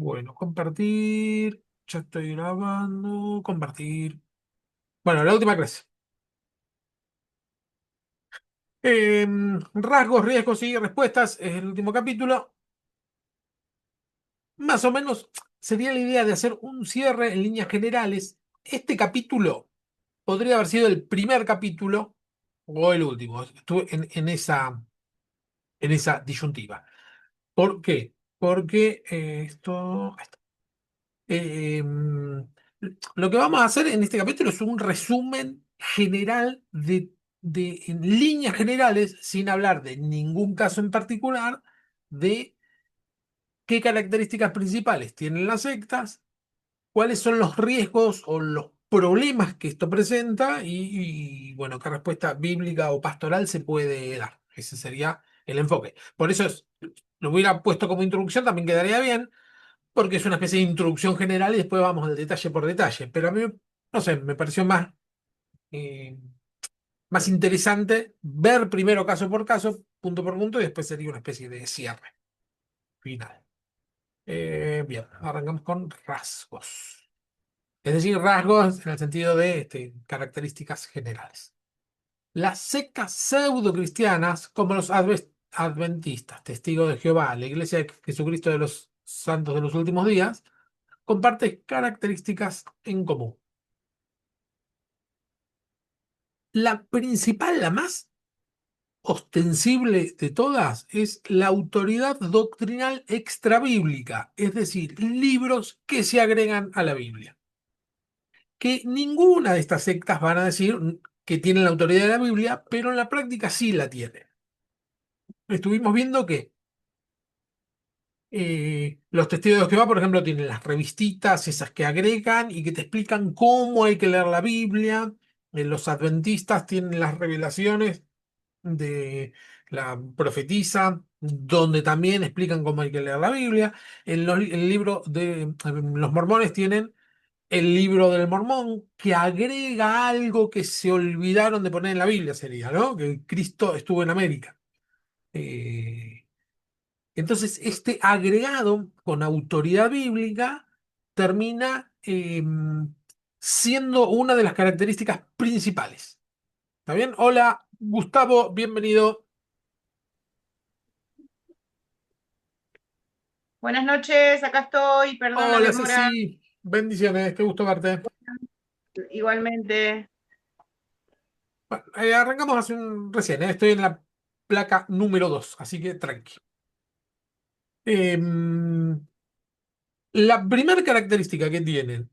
Bueno, compartir. Ya estoy grabando. Compartir. Bueno, la última clase. Rasgos, riesgos y respuestas es el último capítulo. Más o menos sería la idea de hacer un cierre en líneas generales. Este capítulo podría haber sido el primer capítulo o el último. Estuve en esa disyuntiva. ¿Por qué? Porque esto. Eh, lo que vamos a hacer en este capítulo es un resumen general en líneas generales, sin hablar de ningún caso en particular, de qué características principales tienen las sectas, cuáles son los riesgos o los problemas que esto presenta bueno, qué respuesta bíblica o pastoral se puede dar. Ese sería el enfoque. Por eso lo hubiera puesto como introducción, también quedaría bien porque es una especie de introducción general y después vamos al detalle por detalle. Pero a mí, no sé, me pareció más interesante ver primero caso por caso, punto por punto, y después sería una especie de cierre final. Bien, arrancamos con rasgos. Es decir, rasgos en el sentido de características generales. Las sectas pseudo-cristianas, como los adventistas, testigos de Jehová, la Iglesia de Jesucristo de los Santos de los Últimos Días, comparte características en común. La principal, la más ostensible de todas, es la autoridad doctrinal extrabíblica, es decir, libros que se agregan a la Biblia. Que ninguna de estas sectas van a decir que tienen la autoridad de la Biblia, pero en la práctica sí la tienen. Estuvimos viendo que los testigos de Jehová, por ejemplo, tienen las revistitas, esas que agregan y que te explican cómo hay que leer la Biblia. Los adventistas tienen las revelaciones de la profetisa, donde también explican cómo hay que leer la Biblia. El libro de los mormones tienen el libro del mormón, que agrega algo que se olvidaron de poner en la Biblia, sería, ¿no? Que Cristo estuvo en América. Eh, entonces, este agregado con autoridad bíblica termina siendo una de las características principales. ¿Está bien? Hola, Gustavo, bienvenido. Buenas noches, acá estoy, perdón la Hola, demora, Ceci, bendiciones, qué gusto verte. igualmente. Bueno, arrancamos recién, estoy en la placa número 2, así que tranqui. Em, la primera característica que tienen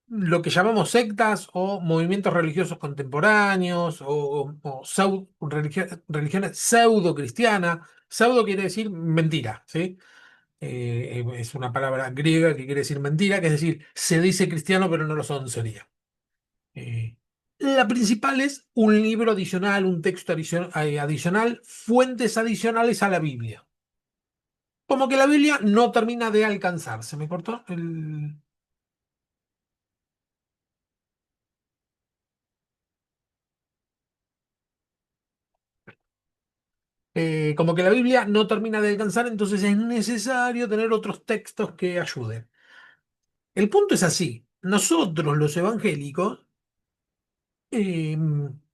lo que llamamos sectas o movimientos religiosos contemporáneos o religiones pseudo-cristianas. Pseudo quiere decir mentira, ¿sí? Es una palabra griega que quiere decir mentira, que es decir, se dice cristiano pero no lo son, sería. Eh, la principal es un libro adicional, un texto adicional, fuentes adicionales a la Biblia. Como que la Biblia no termina de alcanzar. ¿Se me cortó el...? Como que la Biblia no termina de alcanzar, entonces es necesario tener otros textos que ayuden. El punto es así. Nosotros, los evangélicos, eh,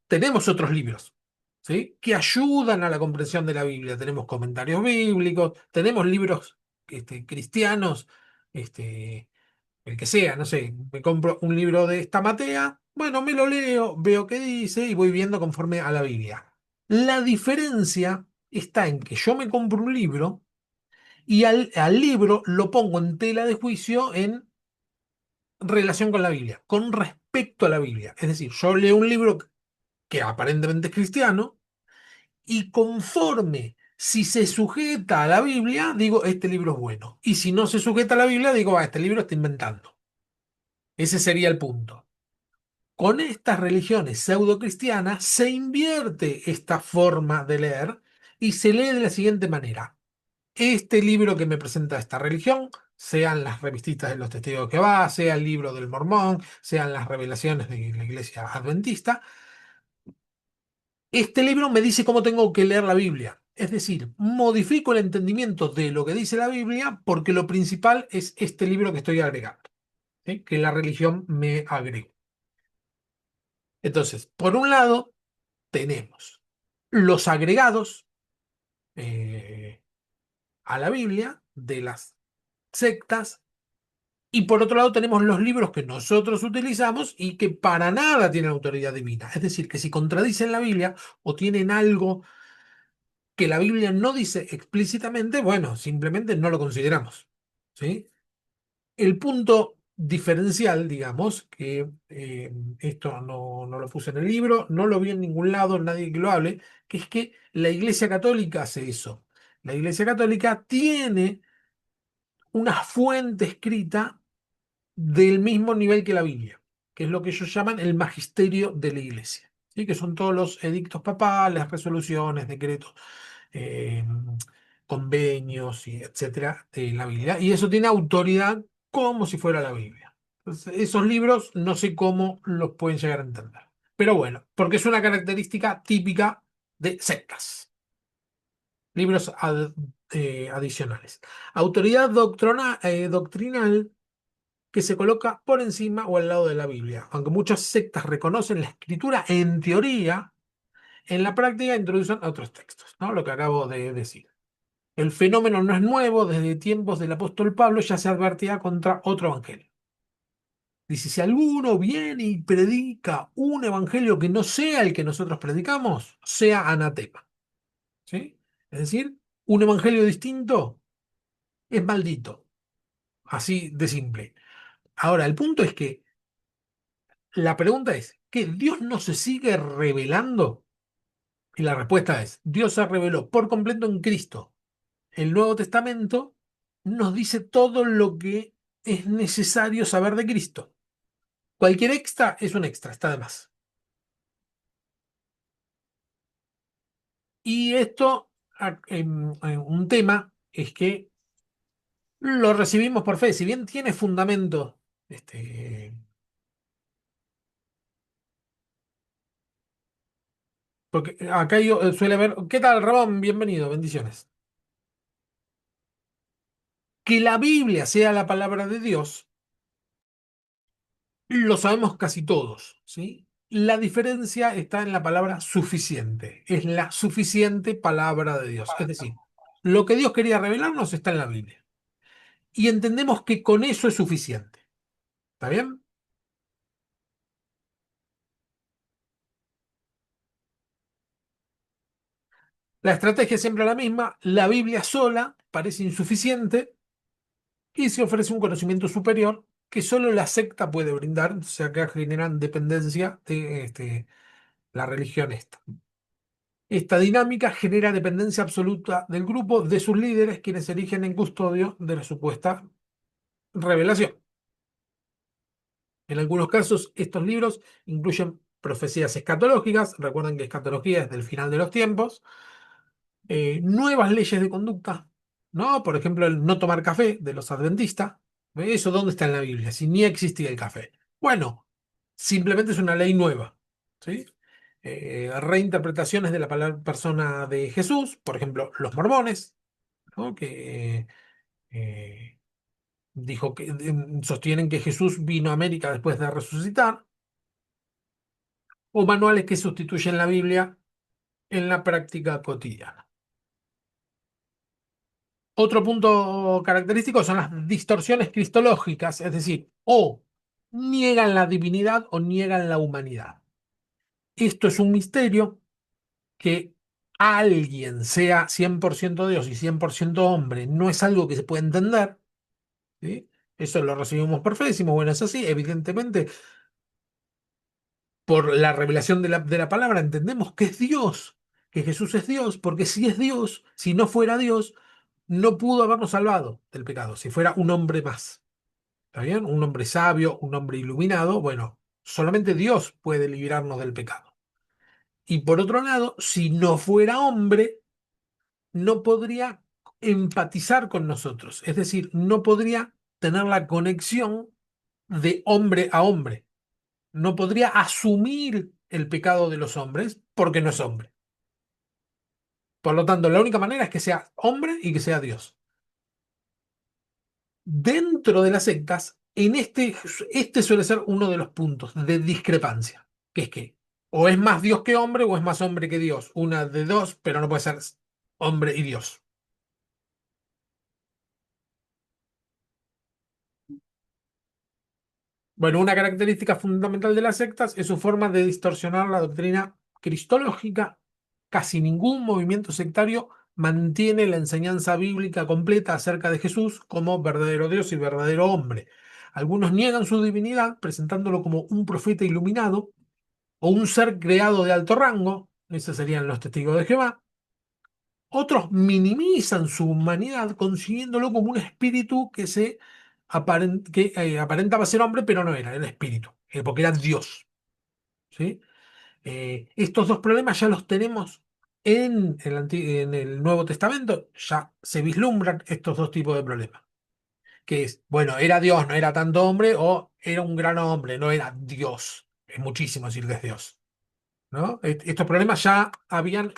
tenemos otros libros, ¿sí? Que ayudan a la comprensión de la Biblia. Tenemos comentarios bíblicos, tenemos libros cristianos, este, el que sea, no sé, me compro un libro de esta Matea, bueno, me lo leo, veo qué dice y voy viendo conforme a la Biblia. La diferencia está en que yo me compro un libro y al libro lo pongo en tela de juicio en relación con la Biblia, con respecto a la Biblia. Es decir, yo leo un libro que aparentemente es cristiano y conforme si se sujeta a la Biblia, digo, este libro es bueno. Y si no se sujeta a la Biblia, digo, este libro está inventando. Ese sería el punto. Con estas religiones pseudo-cristianas se invierte esta forma de leer y se lee de la siguiente manera. Este libro que me presenta esta religión, sean las revistitas de los Testigos de Jehová, sea el libro del Mormón, sean las revelaciones de la Iglesia Adventista, este libro me dice cómo tengo que leer la Biblia. Es decir, modifico el entendimiento de lo que dice la Biblia porque lo principal es este libro que estoy agregando, ¿sí? Que la religión me agregó. Entonces, por un lado, tenemos los agregados eh, a la Biblia de las sectas y por otro lado tenemos los libros que nosotros utilizamos y que para nada tienen autoridad divina. Es decir, que si contradicen la Biblia o tienen algo que la Biblia no dice explícitamente, bueno, simplemente no lo consideramos. ¿Sí? El punto diferencial, digamos, que esto no lo puse en el libro, no lo vi en ningún lado, nadie que lo hable, que es que la Iglesia Católica hace eso. La Iglesia Católica tiene una fuente escrita del mismo nivel que la Biblia, que es lo que ellos llaman el magisterio de la Iglesia, ¿sí? Que son todos los edictos papales, resoluciones, decretos, eh, convenios, y etcétera, de la Biblia. Y eso tiene autoridad como si fuera la Biblia. Entonces, esos libros no sé cómo los pueden llegar a entender. Pero bueno, porque es una característica típica de sectas. Libros adicionales. Autoridad doctrinal que se coloca por encima o al lado de la Biblia. Aunque muchas sectas reconocen la escritura en teoría, en la práctica introducen otros textos, ¿no? Lo que acabo de decir. El fenómeno no es nuevo, desde tiempos del apóstol Pablo ya se advertía contra otro evangelio. Dice, si alguno viene y predica un evangelio que no sea el que nosotros predicamos, sea anatema. ¿Sí? Es decir, un evangelio distinto es maldito. Así de simple. Ahora, el punto es que la pregunta es, ¿que Dios no se sigue revelando? Y la respuesta es, Dios se reveló por completo en Cristo. El Nuevo Testamento nos dice todo lo que es necesario saber de Cristo. Cualquier extra es un extra, está de más. Y esto, un tema es que lo recibimos por fe, si bien tiene fundamento, porque acá yo suele haber, ¿qué tal, Ramón? Bienvenido, bendiciones. Que la Biblia sea la palabra de Dios, lo sabemos casi todos, ¿sí? La diferencia está en la palabra suficiente. Es la suficiente palabra de Dios. Es decir, lo que Dios quería revelarnos está en la Biblia. Y entendemos que con eso es suficiente. ¿Está bien? La estrategia es siempre la misma. La Biblia sola parece insuficiente y se ofrece un conocimiento superior que solo la secta puede brindar, o sea que generan dependencia de la religión esta. Esta dinámica genera dependencia absoluta del grupo de sus líderes, quienes se erigen en custodio de la supuesta revelación. En algunos casos, estos libros incluyen profecías escatológicas, recuerden que escatología es del final de los tiempos, nuevas leyes de conducta, ¿no? Por ejemplo, el no tomar café de los adventistas. ¿Eso dónde está en la Biblia? Si ni existía el café. Bueno, simplemente es una ley nueva, ¿sí? Reinterpretaciones de la palabra persona de Jesús, por ejemplo, los mormones, ¿no? Que eh, dijo que sostienen que Jesús vino a América después de resucitar, o manuales que sustituyen la Biblia en la práctica cotidiana. Otro punto característico son las distorsiones cristológicas, es decir, o niegan la divinidad o niegan la humanidad. Esto es un misterio que alguien sea 100% Dios y 100% hombre, no es algo que se pueda entender, ¿sí? Eso lo recibimos por fe, decimos, bueno, es así, evidentemente, por la revelación de la palabra entendemos que es Dios, que Jesús es Dios, porque si es Dios, si no fuera Dios, no pudo habernos salvado del pecado, si fuera un hombre más. ¿Está bien? Un hombre sabio, un hombre iluminado, bueno, solamente Dios puede librarnos del pecado. Y por otro lado, si no fuera hombre, no podría empatizar con nosotros, es decir, no podría tener la conexión de hombre a hombre, no podría asumir el pecado de los hombres porque no es hombre. Por lo tanto, la única manera es que sea hombre y que sea Dios. Dentro de las sectas, este suele ser uno de los puntos de discrepancia, que es que o es más Dios que hombre o es más hombre que Dios. Una de dos, pero no puede ser hombre y Dios. Bueno, una característica fundamental de las sectas es su forma de distorsionar la doctrina cristológica. Casi ningún movimiento sectario mantiene la enseñanza bíblica completa acerca de Jesús como verdadero Dios y verdadero hombre. Algunos niegan su divinidad, presentándolo como un profeta iluminado o un ser creado de alto rango, esos serían los testigos de Jehová. Otros minimizan su humanidad, consiguiéndolo como un espíritu que aparentaba ser hombre, pero no era espíritu, porque era Dios. ¿Sí? Estos dos problemas ya los tenemos en el Nuevo Testamento, ya se vislumbran estos dos tipos de problemas. Que es, bueno, era Dios, no era tanto hombre, o era un gran hombre, no era Dios. Es muchísimo decir que es Dios. ¿No? Estos problemas ya habían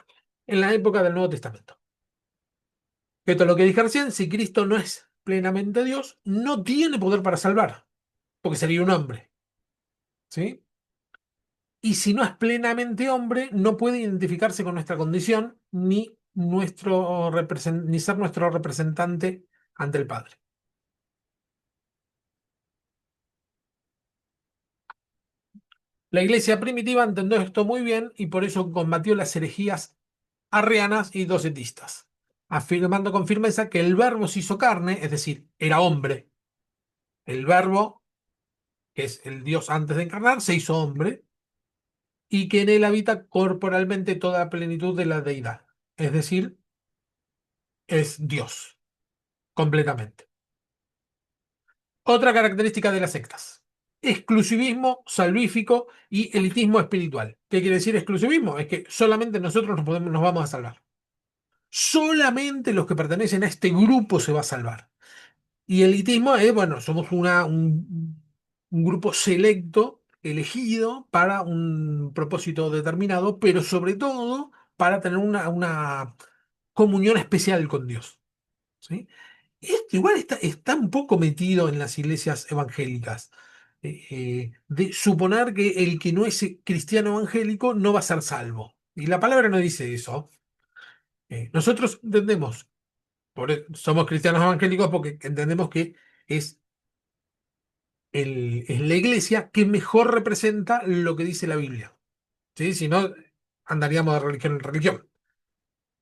en la época del Nuevo Testamento. Esto es lo que dije recién, si Cristo no es plenamente Dios, no tiene poder para salvar, porque sería un hombre, ¿sí? Y si no es plenamente hombre, no puede identificarse con nuestra condición ni ser nuestro representante ante el Padre. La iglesia primitiva entendió esto muy bien y por eso combatió las herejías arrianas y docetistas, afirmando con firmeza que el verbo se hizo carne, es decir, era hombre. El verbo, que es el Dios antes de encarnar, se hizo hombre y que en él habita corporalmente toda plenitud de la deidad. Es decir, es Dios, completamente. Otra característica de las sectas. Exclusivismo salvífico y elitismo espiritual. ¿Qué quiere decir exclusivismo? Es que solamente nosotros nos vamos a salvar. Solamente los que pertenecen a este grupo se va a salvar. Y elitismo es, bueno, somos un grupo selecto, elegido para un propósito determinado, pero sobre todo para tener una comunión especial con Dios. ¿Sí? Esto igual está un poco metido en las iglesias evangélicas, de suponer que el que no es cristiano evangélico no va a ser salvo. Y la palabra no dice eso. Nosotros entendemos, somos cristianos evangélicos porque entendemos que es es la iglesia que mejor representa lo que dice la Biblia. ¿Sí? Si no, andaríamos de religión en religión.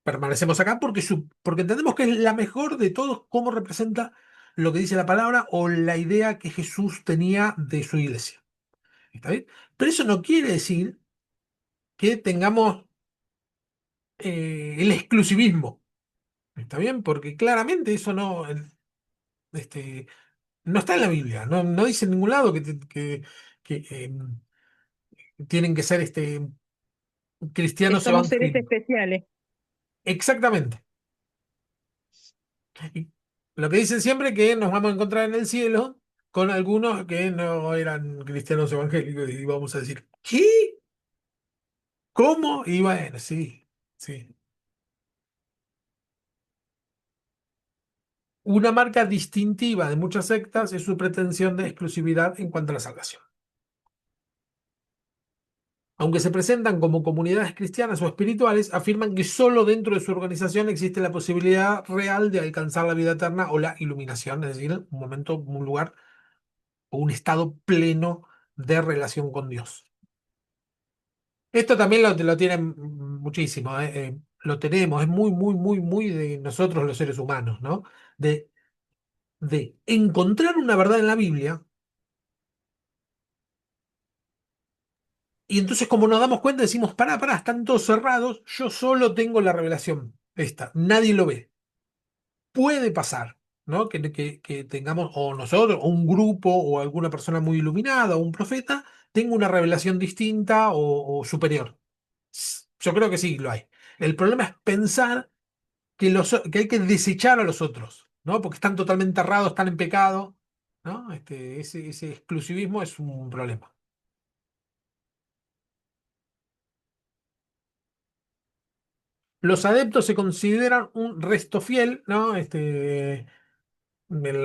Permanecemos acá porque entendemos que es la mejor de todos cómo representa lo que dice la palabra o la idea que Jesús tenía de su iglesia. ¿Está bien? Pero eso no quiere decir que tengamos el exclusivismo. ¿Está bien? Porque claramente eso este, no está en la Biblia. No dice en ningún lado que tienen que ser Que cristianos somos seres evangélicos. especiales. Exactamente. Y lo que dicen siempre que nos vamos a encontrar en el cielo con algunos que no eran cristianos evangélicos y vamos a decir, ¿qué? ¿Cómo? Y bueno, sí, sí. Una marca distintiva de muchas sectas es su pretensión de exclusividad en cuanto a la salvación. Aunque se presentan como comunidades cristianas o espirituales, afirman que solo dentro de su organización existe la posibilidad real de alcanzar la vida eterna o la iluminación, es decir, un momento, un lugar o un estado pleno de relación con Dios. Esto también lo tienen muchísimo, lo tenemos, es muy, muy, muy, muy de nosotros los seres humanos, ¿no? De, de encontrar una verdad en la Biblia y entonces como nos damos cuenta decimos, pará, están todos cerrados, yo solo tengo la revelación, esta, nadie lo ve. Puede pasar, ¿no? Que tengamos, o nosotros, o un grupo, o alguna persona muy iluminada, o un profeta, tenga una revelación distinta o superior. Yo creo que sí lo hay. El problema es pensar que hay que desechar a los otros, ¿no? Porque están totalmente errados, están en pecado, ¿no? Ese exclusivismo es un problema. Los adeptos se consideran un resto fiel, ¿no? El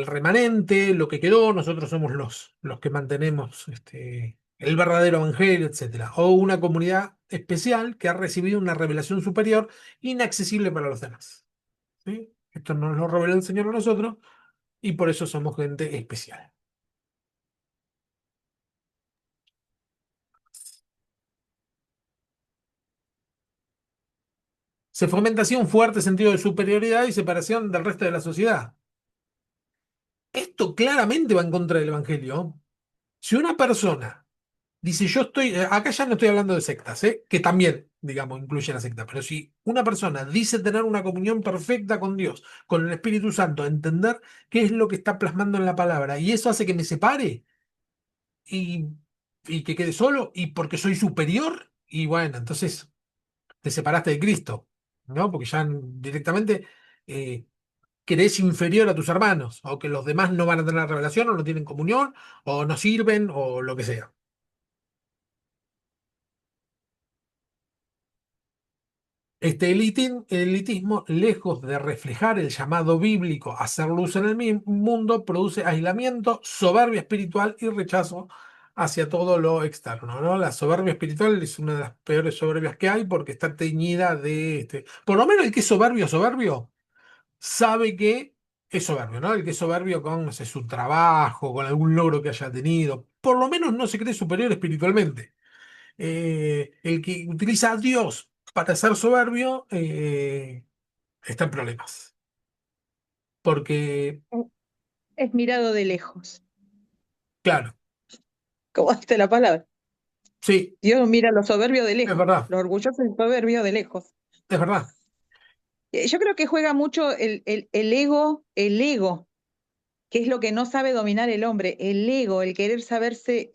remanente, lo que quedó, nosotros somos los que mantenemos el verdadero evangelio, etcétera. O una comunidad especial que ha recibido una revelación superior inaccesible para los demás. ¿Sí? Esto nos lo reveló el Señor a nosotros y por eso somos gente especial. Se fomenta así un fuerte sentido de superioridad y separación del resto de la sociedad. Esto claramente va en contra del Evangelio. Si una persona dice yo estoy, acá ya no estoy hablando de sectas, que también, digamos, incluye la secta, pero si una persona dice tener una comunión perfecta con Dios, con el Espíritu Santo, entender qué es lo que está plasmando en la palabra, y eso hace que me separe y, y que quede solo, y porque soy superior, y bueno, entonces te separaste de Cristo, ¿no? Porque ya directamente eh, crees inferior a tus hermanos, o que los demás no van a tener revelación, o no tienen comunión, o no sirven, o lo que sea. Este elitismo, lejos de reflejar el llamado bíblico a hacer luz en el mundo, produce aislamiento, soberbia espiritual y rechazo hacia todo lo externo, ¿no? La soberbia espiritual es una de las peores soberbias que hay porque está teñida por lo menos el que es soberbio, soberbio, sabe que es soberbio, ¿no? El que es soberbio con, no sé, su trabajo, con algún logro que haya tenido, por lo menos no se cree superior espiritualmente. El que utiliza a Dios para ser soberbio está en problemas. Porque, Es mirado de lejos. claro, ¿Cómo dice la palabra? sí, Dios mira a los soberbios de es lejos, verdad, los orgullosos y soberbios de lejos. es verdad. Yo creo que juega mucho el ego, que es lo que no sabe dominar el hombre, el ego, el querer saberse,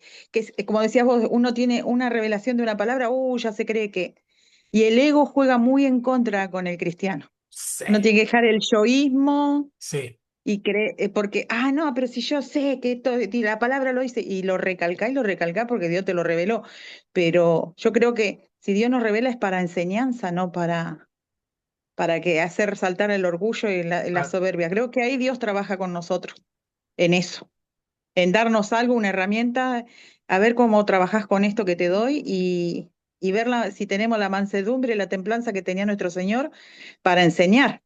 como decías vos, uno tiene una revelación de una palabra, ya se cree que... Y el ego juega muy en contra con el cristiano. Sí, Uno tiene que dejar el yoísmo sí, y cree, porque, no, pero si yo sé que esto, y la palabra lo dice, y lo recalcá porque Dios te lo reveló. Pero yo creo que si Dios nos revela es para enseñanza, no para que hacer saltar el orgullo y la claro, soberbia. Creo que ahí Dios trabaja con nosotros, en eso, en darnos algo, una herramienta, a ver cómo trabajás con esto que te doy y ver si tenemos la mansedumbre y la templanza que tenía nuestro Señor para enseñar,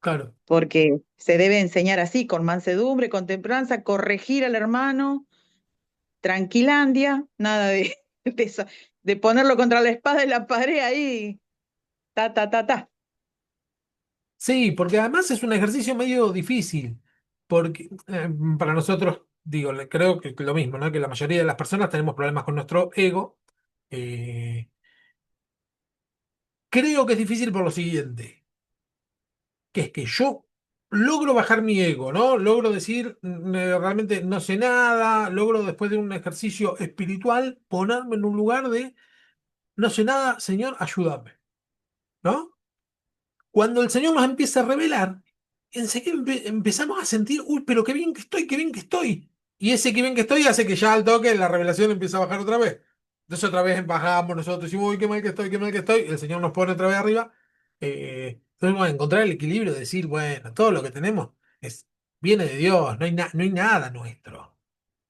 claro. porque se debe enseñar así, con mansedumbre, con templanza, corregir al hermano, tranquilandia, nada de ponerlo contra la espada y la pared ahí, ta, ta, ta, ta. Sí, porque además es un ejercicio medio difícil. Porque para nosotros, digo, creo que lo mismo, ¿no? Que la mayoría de las personas tenemos problemas con nuestro ego. Eh, Creo que es difícil por lo siguiente. Que es que yo logro bajar mi ego, ¿no? Logro decir, realmente no sé nada, logro después de un ejercicio espiritual ponerme en un lugar de, no sé nada, Señor, ayúdame, ¿no? Cuando el Señor nos empieza a revelar, enseguida empezamos a sentir, uy, pero qué bien que estoy, qué bien que estoy. Y ese qué bien que estoy hace que ya al toque la revelación empieza a bajar otra vez. Entonces otra vez bajamos nosotros y decimos, uy, qué mal que estoy, qué mal que estoy. El Señor nos pone otra vez arriba. Entonces vamos a encontrar el equilibrio de decir, bueno, todo lo que tenemos viene de Dios, no hay nada nuestro.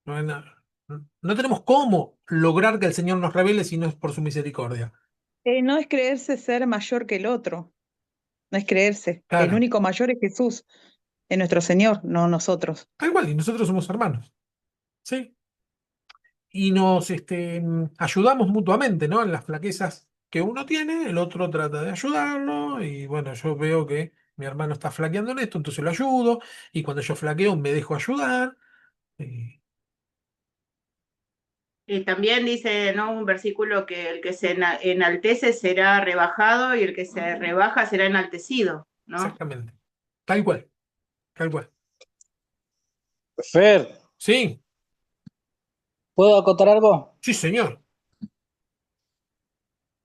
No, no tenemos cómo lograr que el Señor nos revele si no es por su misericordia. No es creerse ser mayor que el otro, no es creerse. El Claro, único mayor es Jesús, es nuestro Señor, no nosotros. tal cual, y nosotros somos hermanos. ¿Sí? Y nos ayudamos mutuamente, ¿no? En las flaquezas que uno tiene, el otro trata de ayudarlo, y bueno, yo veo que mi hermano está flaqueando en esto, entonces lo ayudo, y cuando yo flaqueo me dejo ayudar. eh, Y también dice, ¿no? Un versículo que el que se enaltece será rebajado y el que se rebaja será enaltecido, ¿no? Exactamente. Tal cual, tal cual. Fer, Sí, ¿puedo acotar algo? sí, señor.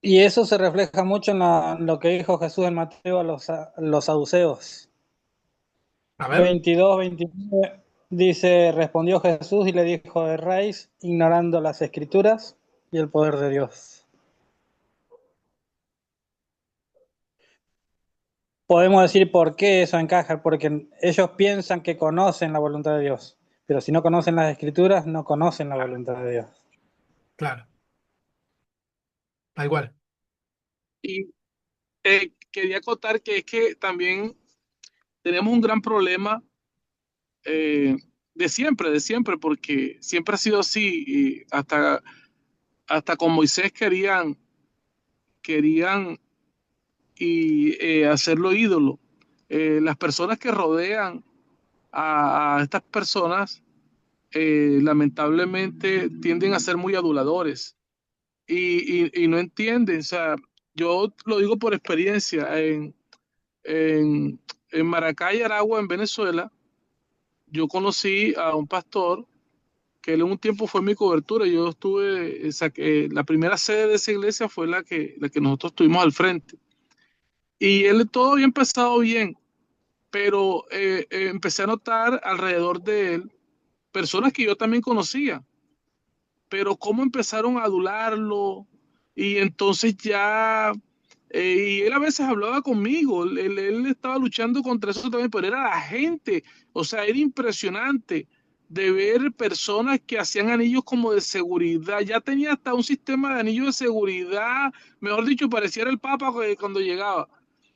Y eso se refleja mucho en lo que dijo Jesús en Mateo a los saduceos. A ver. 22, 29 dice, respondió Jesús y le dijo, erráis ignorando las escrituras y el poder de Dios. podemos decir por qué eso encaja, porque ellos piensan que conocen la voluntad de Dios, pero si no conocen las Escrituras, no conocen la voluntad de Dios. Claro, tal cual. Y quería acotar que es que también tenemos un gran problema eh, de siempre, porque siempre ha sido así, y hasta con Moisés querían hacerlo ídolo. Las personas que rodean a estas personas lamentablemente tienden a ser muy aduladores y no entienden. O sea, yo lo digo por experiencia. En, en Maracay, Aragua, en Venezuela, yo conocí a un pastor que él en un tiempo fue mi cobertura. Yo estuve, la primera sede de esa iglesia fue la que nosotros tuvimos al frente. Y él todo había empezado bien, pero empecé a notar alrededor de él personas que yo también conocía, pero cómo empezaron a adularlo y entonces ya, y él a veces hablaba conmigo, él estaba luchando contra eso también, pero era la gente, o sea, era impresionante de ver personas que hacían anillos como de seguridad, ya tenía hasta un sistema de anillos de seguridad, mejor dicho, pareciera el Papa cuando llegaba.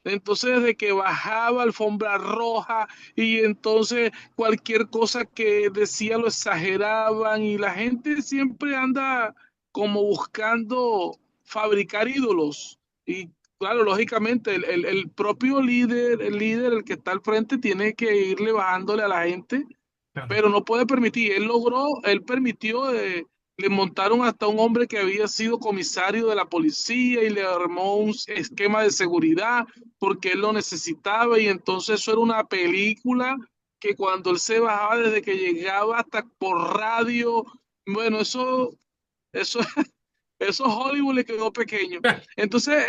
Entonces, desde que bajaba, alfombra roja, y entonces cualquier cosa que decía lo exageraban, y la gente siempre anda como buscando fabricar ídolos. Y claro, lógicamente, el propio líder, el que está al frente, tiene que irle bajándole a la gente, Claro. pero no puede permitir. Él permitió, le montaron hasta un hombre que había sido comisario de la policía y le armó un esquema de seguridad porque él lo necesitaba, y entonces eso era una película que cuando él se bajaba, desde que llegaba hasta por radio, bueno, eso, eso Hollywood le quedó pequeño. Entonces,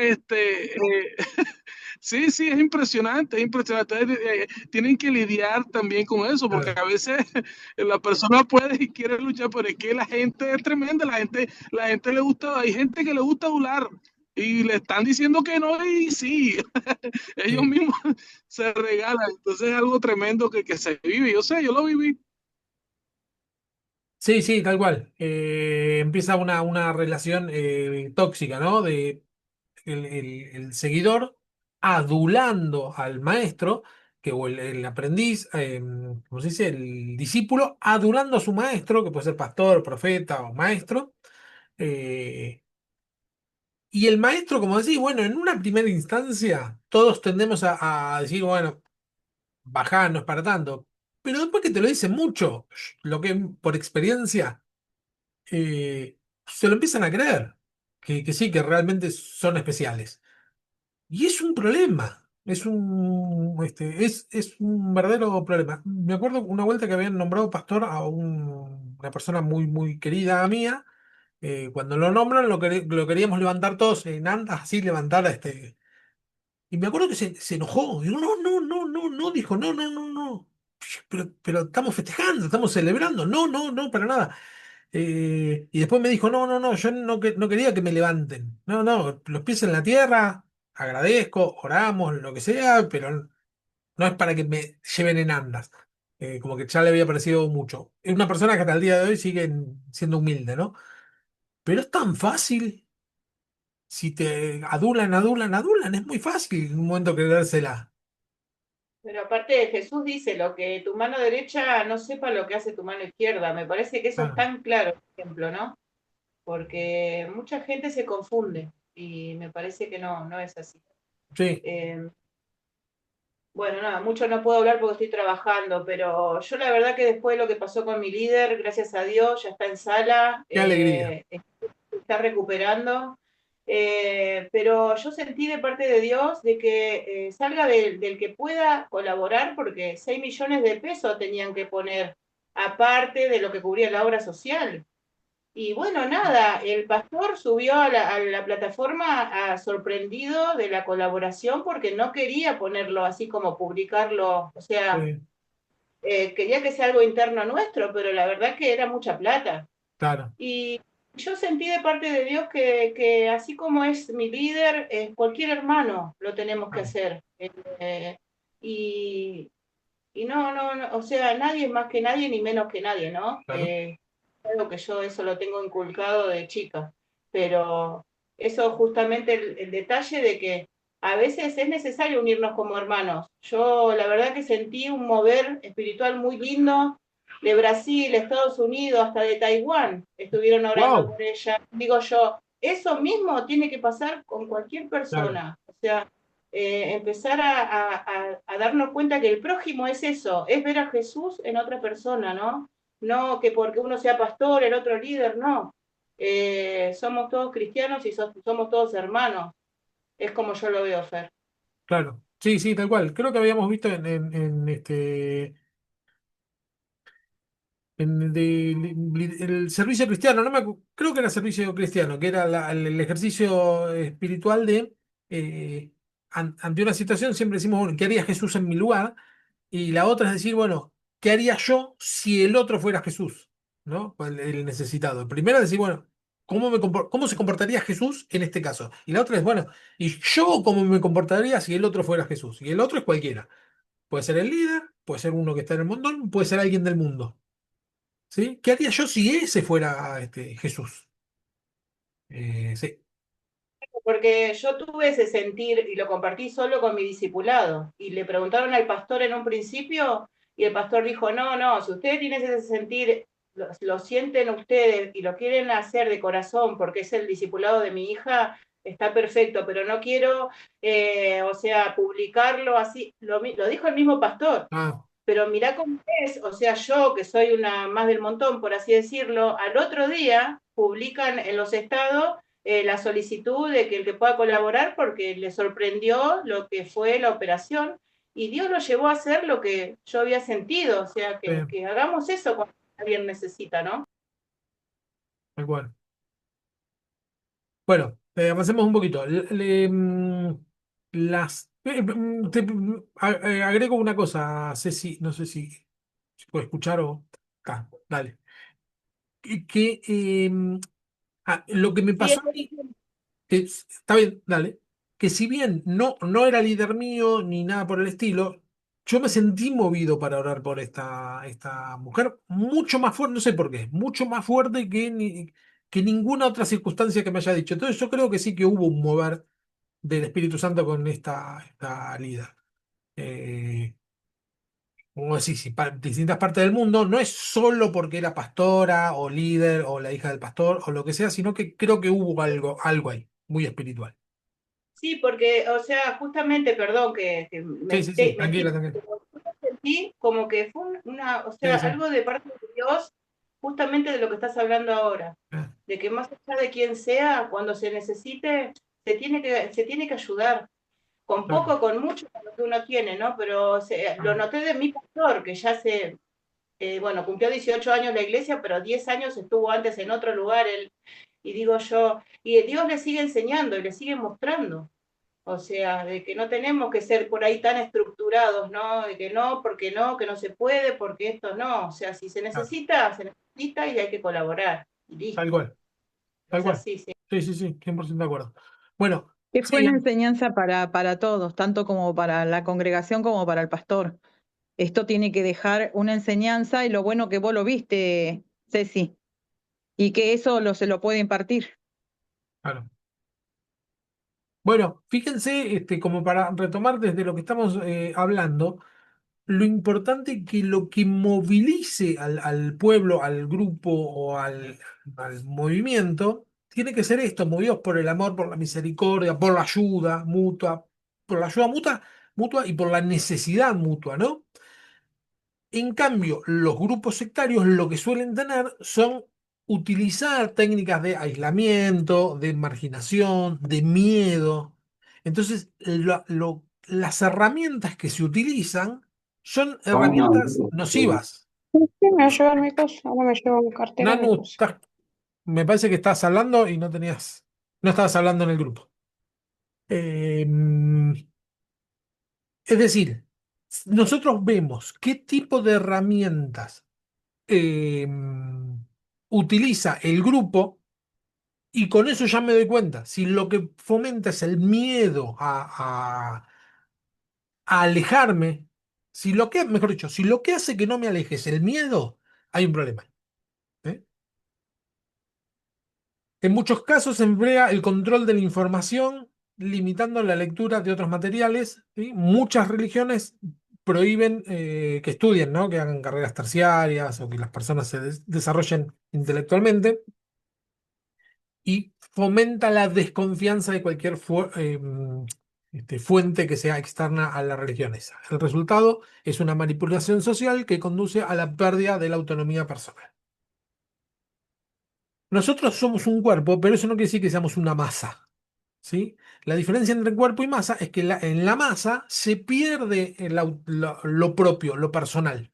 sí, sí, es impresionante, es impresionante. Tienen que lidiar también con eso, porque Claro. a veces la persona puede y quiere luchar, pero es que la gente es tremenda, la gente le gusta, hay gente que le gusta adular y le están diciendo que no, y sí, ellos Sí. mismos se regalan. Entonces es algo tremendo que se vive. Yo sé, yo lo viví. Sí, sí, tal cual. Empieza una relación tóxica, ¿no? De el seguidor adulando al maestro, o el aprendiz, ¿cómo se dice? El discípulo adulando a su maestro, que puede ser pastor, profeta o maestro. eh, y el maestro, como decís, bueno, en una primera instancia, todos tendemos a decir, bueno, bajá, no es para tanto. Pero después que te lo dicen mucho, lo que por experiencia se lo empiezan a creer, que sí, que realmente son especiales. Y es un problema, es un verdadero problema. Me acuerdo una vuelta que habían nombrado pastor a una persona muy, muy querida mía. Cuando lo nombran, lo queríamos levantar todos en andas, así levantar a este. Y me acuerdo que se enojó. Digo, no, no, no, no, no, dijo, no, no, no, no. Pero estamos festejando, estamos celebrando. No, no, no, para nada. Y después me dijo, no, no, no, yo no quería que me levanten. No, no, los pies en la tierra, agradezco, oramos, lo que sea, pero no es para que me lleven en andas. Como que ya le había parecido mucho. Es una persona que hasta el día de hoy sigue siendo humilde, ¿no? Pero es tan fácil. Si te adulan, adulan, adulan, es muy fácil en un momento creérsela. Pero aparte Jesús dice, lo que tu mano derecha no sepa lo que hace tu mano izquierda. Me parece que eso es Ah, tan claro, por ejemplo, ¿no? Porque mucha gente se confunde y me parece que no, no es así. sí, Eh, bueno, nada, mucho no puedo hablar porque estoy trabajando, pero yo la verdad que después de lo que pasó con mi líder, gracias a Dios, ya está en sala, qué alegría. está recuperando. Pero yo sentí de parte de Dios de que salga del que pueda colaborar, porque 6 millones de pesos tenían que poner aparte de lo que cubría la obra social. Y bueno, nada, el pastor subió a la plataforma sorprendido de la colaboración porque no quería ponerlo así como publicarlo, o sea, Sí, quería que sea algo interno nuestro, pero la verdad que era mucha plata. claro. Y yo sentí de parte de Dios que así como es mi líder, cualquier hermano lo tenemos que hacer. Y, y no, o sea, nadie es más que nadie ni menos que nadie, ¿no? Claro, Algo que yo eso lo tengo inculcado de chica, pero eso justamente el detalle de que a veces es necesario unirnos como hermanos. Yo la verdad que sentí un mover espiritual muy lindo de Brasil, Estados Unidos, hasta de Taiwán, estuvieron orando wow, por ella. Digo yo, eso mismo tiene que pasar con cualquier claro, persona, o sea, empezar a darnos cuenta que el prójimo es eso, es ver a Jesús en otra persona, ¿no? No que porque uno sea pastor, el otro líder, no. Somos todos cristianos y somos todos hermanos. Es como yo lo veo, Fer. claro. Sí, sí, tal cual. Creo que habíamos visto el servicio cristiano, no creo que era servicio cristiano, que era el ejercicio espiritual de ante una situación siempre decimos, bueno, ¿qué haría Jesús en mi lugar? Y la otra es decir, bueno, ¿qué haría yo si el otro fuera Jesús? ¿No? Pues el necesitado. Primero es decir, bueno, ¿cómo se comportaría Jesús en este caso? Y la otra es, bueno, ¿y yo cómo me comportaría si el otro fuera Jesús? Y el otro es cualquiera. Puede ser el líder, puede ser uno que está en el montón, puede ser alguien del mundo. ¿Sí? ¿Qué haría yo si ese fuera Jesús? Sí. Porque yo tuve ese sentir y lo compartí solo con mi discipulado. Y le preguntaron al pastor en un principio y el pastor dijo, no, si ustedes tienen ese sentir, lo sienten ustedes y lo quieren hacer de corazón porque es el discipulado de mi hija, está perfecto, pero no quiero, o sea, publicarlo así. Lo dijo el mismo pastor. Ah, Pero mirá cómo es, o sea, yo que soy una más del montón, por así decirlo, al otro día publican en los estados la solicitud de que el que pueda colaborar porque le sorprendió lo que fue la operación y Dios lo llevó a hacer lo que yo había sentido, o sea, bien, que hagamos eso cuando alguien necesita, ¿no? tal cual. Bueno, avancemos un poquito. Agrego una cosa, Ceci, no sé si puedo escuchar o... dale. Que lo que me Sí, pasó a mí, está bien, dale, que si bien no era líder mío ni nada por el estilo, yo me sentí movido para orar por esta mujer, mucho más fuerte, no sé por qué, mucho más fuerte que ninguna otra circunstancia que me haya dicho. Entonces yo creo que sí que hubo un mover del Espíritu Santo con esta líder. Eh, Como decís, si distintas partes del mundo, no es solo porque era pastora o líder o la hija del pastor o lo que sea, sino que creo que hubo algo ahí, muy espiritual. sí, porque, o sea, justamente, perdón que Sí, sí, sí, metí, tranquila, tranquila. sentí como que fue una, o sea, Sí, sí. algo de parte de Dios, justamente de lo que estás hablando ahora, Ah, de que más allá de quien sea, cuando se necesite, se tiene que ayudar, con claro. poco, con mucho, con lo que uno tiene, ¿no? Pero lo Ah, noté de mi pastor, que ya bueno, cumplió 18 años la iglesia, pero 10 años estuvo antes en otro lugar, él, y digo yo, y Dios le sigue enseñando y le sigue mostrando. O sea, de que no tenemos que ser por ahí tan estructurados, ¿no? De que no, porque no, que no se puede, porque esto no. O sea, si claro. se necesita y hay que colaborar. Y Tal listo. cual, tal Es cual. así, sí. Sí, sí, sí, 100% de acuerdo. Bueno, Que fue sí, una enseñanza para todos, tanto como para la congregación como para el pastor. Esto tiene que dejar una enseñanza y lo bueno que vos lo viste, Ceci, y que eso se lo puede impartir. claro. Bueno, fíjense, como para retomar desde lo que estamos hablando. Lo importante que lo que movilice al pueblo, al grupo o al movimiento, tiene que ser esto, movidos por el amor, por la misericordia, por la ayuda mutua y por la necesidad mutua, ¿no? En cambio, los grupos sectarios lo que suelen tener son utilizar técnicas de aislamiento, de marginación, de miedo. Entonces, las herramientas que se utilizan son herramientas nocivas. Sí, me llevo en mi cosa, ahora me llevo mi cartera en mi Nanu, cosa. me parece que estás hablando y no estabas hablando en el grupo. Eh, es decir, nosotros vemos qué tipo de herramientas eh, utiliza el grupo, Y con eso ya me doy cuenta, si lo que fomenta es el miedo a alejarme, si lo que, mejor dicho, si lo que hace que no me aleje es el miedo, hay un problema. ¿Eh? En muchos casos se emplea el control de la información, limitando la lectura de otros materiales. ¿Sí? Muchas religiones prohíben que estudien, ¿no? Que hagan carreras terciarias o que las personas se desarrollen intelectualmente y fomenta la desconfianza de cualquier fuente que sea externa a la religión esa. El resultado es una manipulación social que conduce a la pérdida de la autonomía personal. Nosotros somos un cuerpo, pero eso no quiere decir que seamos una masa. ¿Sí? La diferencia entre cuerpo y masa es que en la masa se pierde lo propio, lo personal.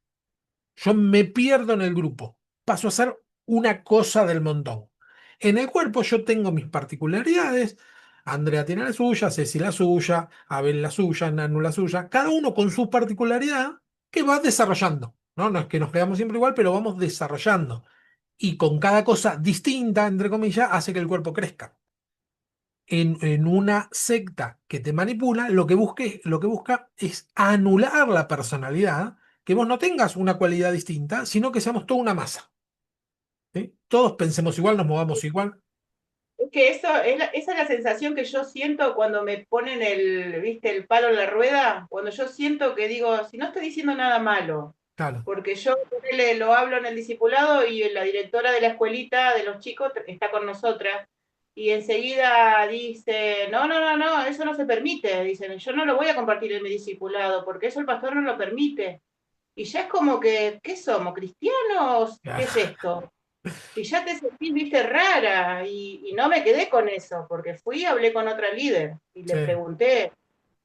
Yo me pierdo en el grupo, paso a ser una cosa del montón. En el cuerpo yo tengo mis particularidades, Andrea tiene la suya, Ceci la suya, Abel la suya, Nanu la suya, cada uno con su particularidad que va desarrollando. ¿No? No es que nos quedamos siempre igual, pero vamos desarrollando. Y con cada cosa distinta, entre comillas, hace que el cuerpo crezca. En una secta que te manipula, lo que busca es anular la personalidad, que vos no tengas una cualidad distinta, sino que seamos toda una masa. ¿Sí? Todos pensemos igual, nos movamos igual. Es que esa es la sensación que yo siento cuando me ponen ¿viste, el palo en la rueda? Cuando yo siento que digo, si no estoy diciendo nada malo, Claro. porque yo lo hablo en el discipulado y la directora de la escuelita de los chicos está con nosotras y enseguida dice, no, no, no, no, eso no se permite, dicen, yo no lo voy a compartir en mi discipulado porque eso el pastor no lo permite. Y ya es como que, ¿qué somos? ¿Cristianos? ¿Qué es esto? Y ya te sentís, viste, rara, y no me quedé con eso, porque fui y hablé con otra líder y le Sí, pregunté,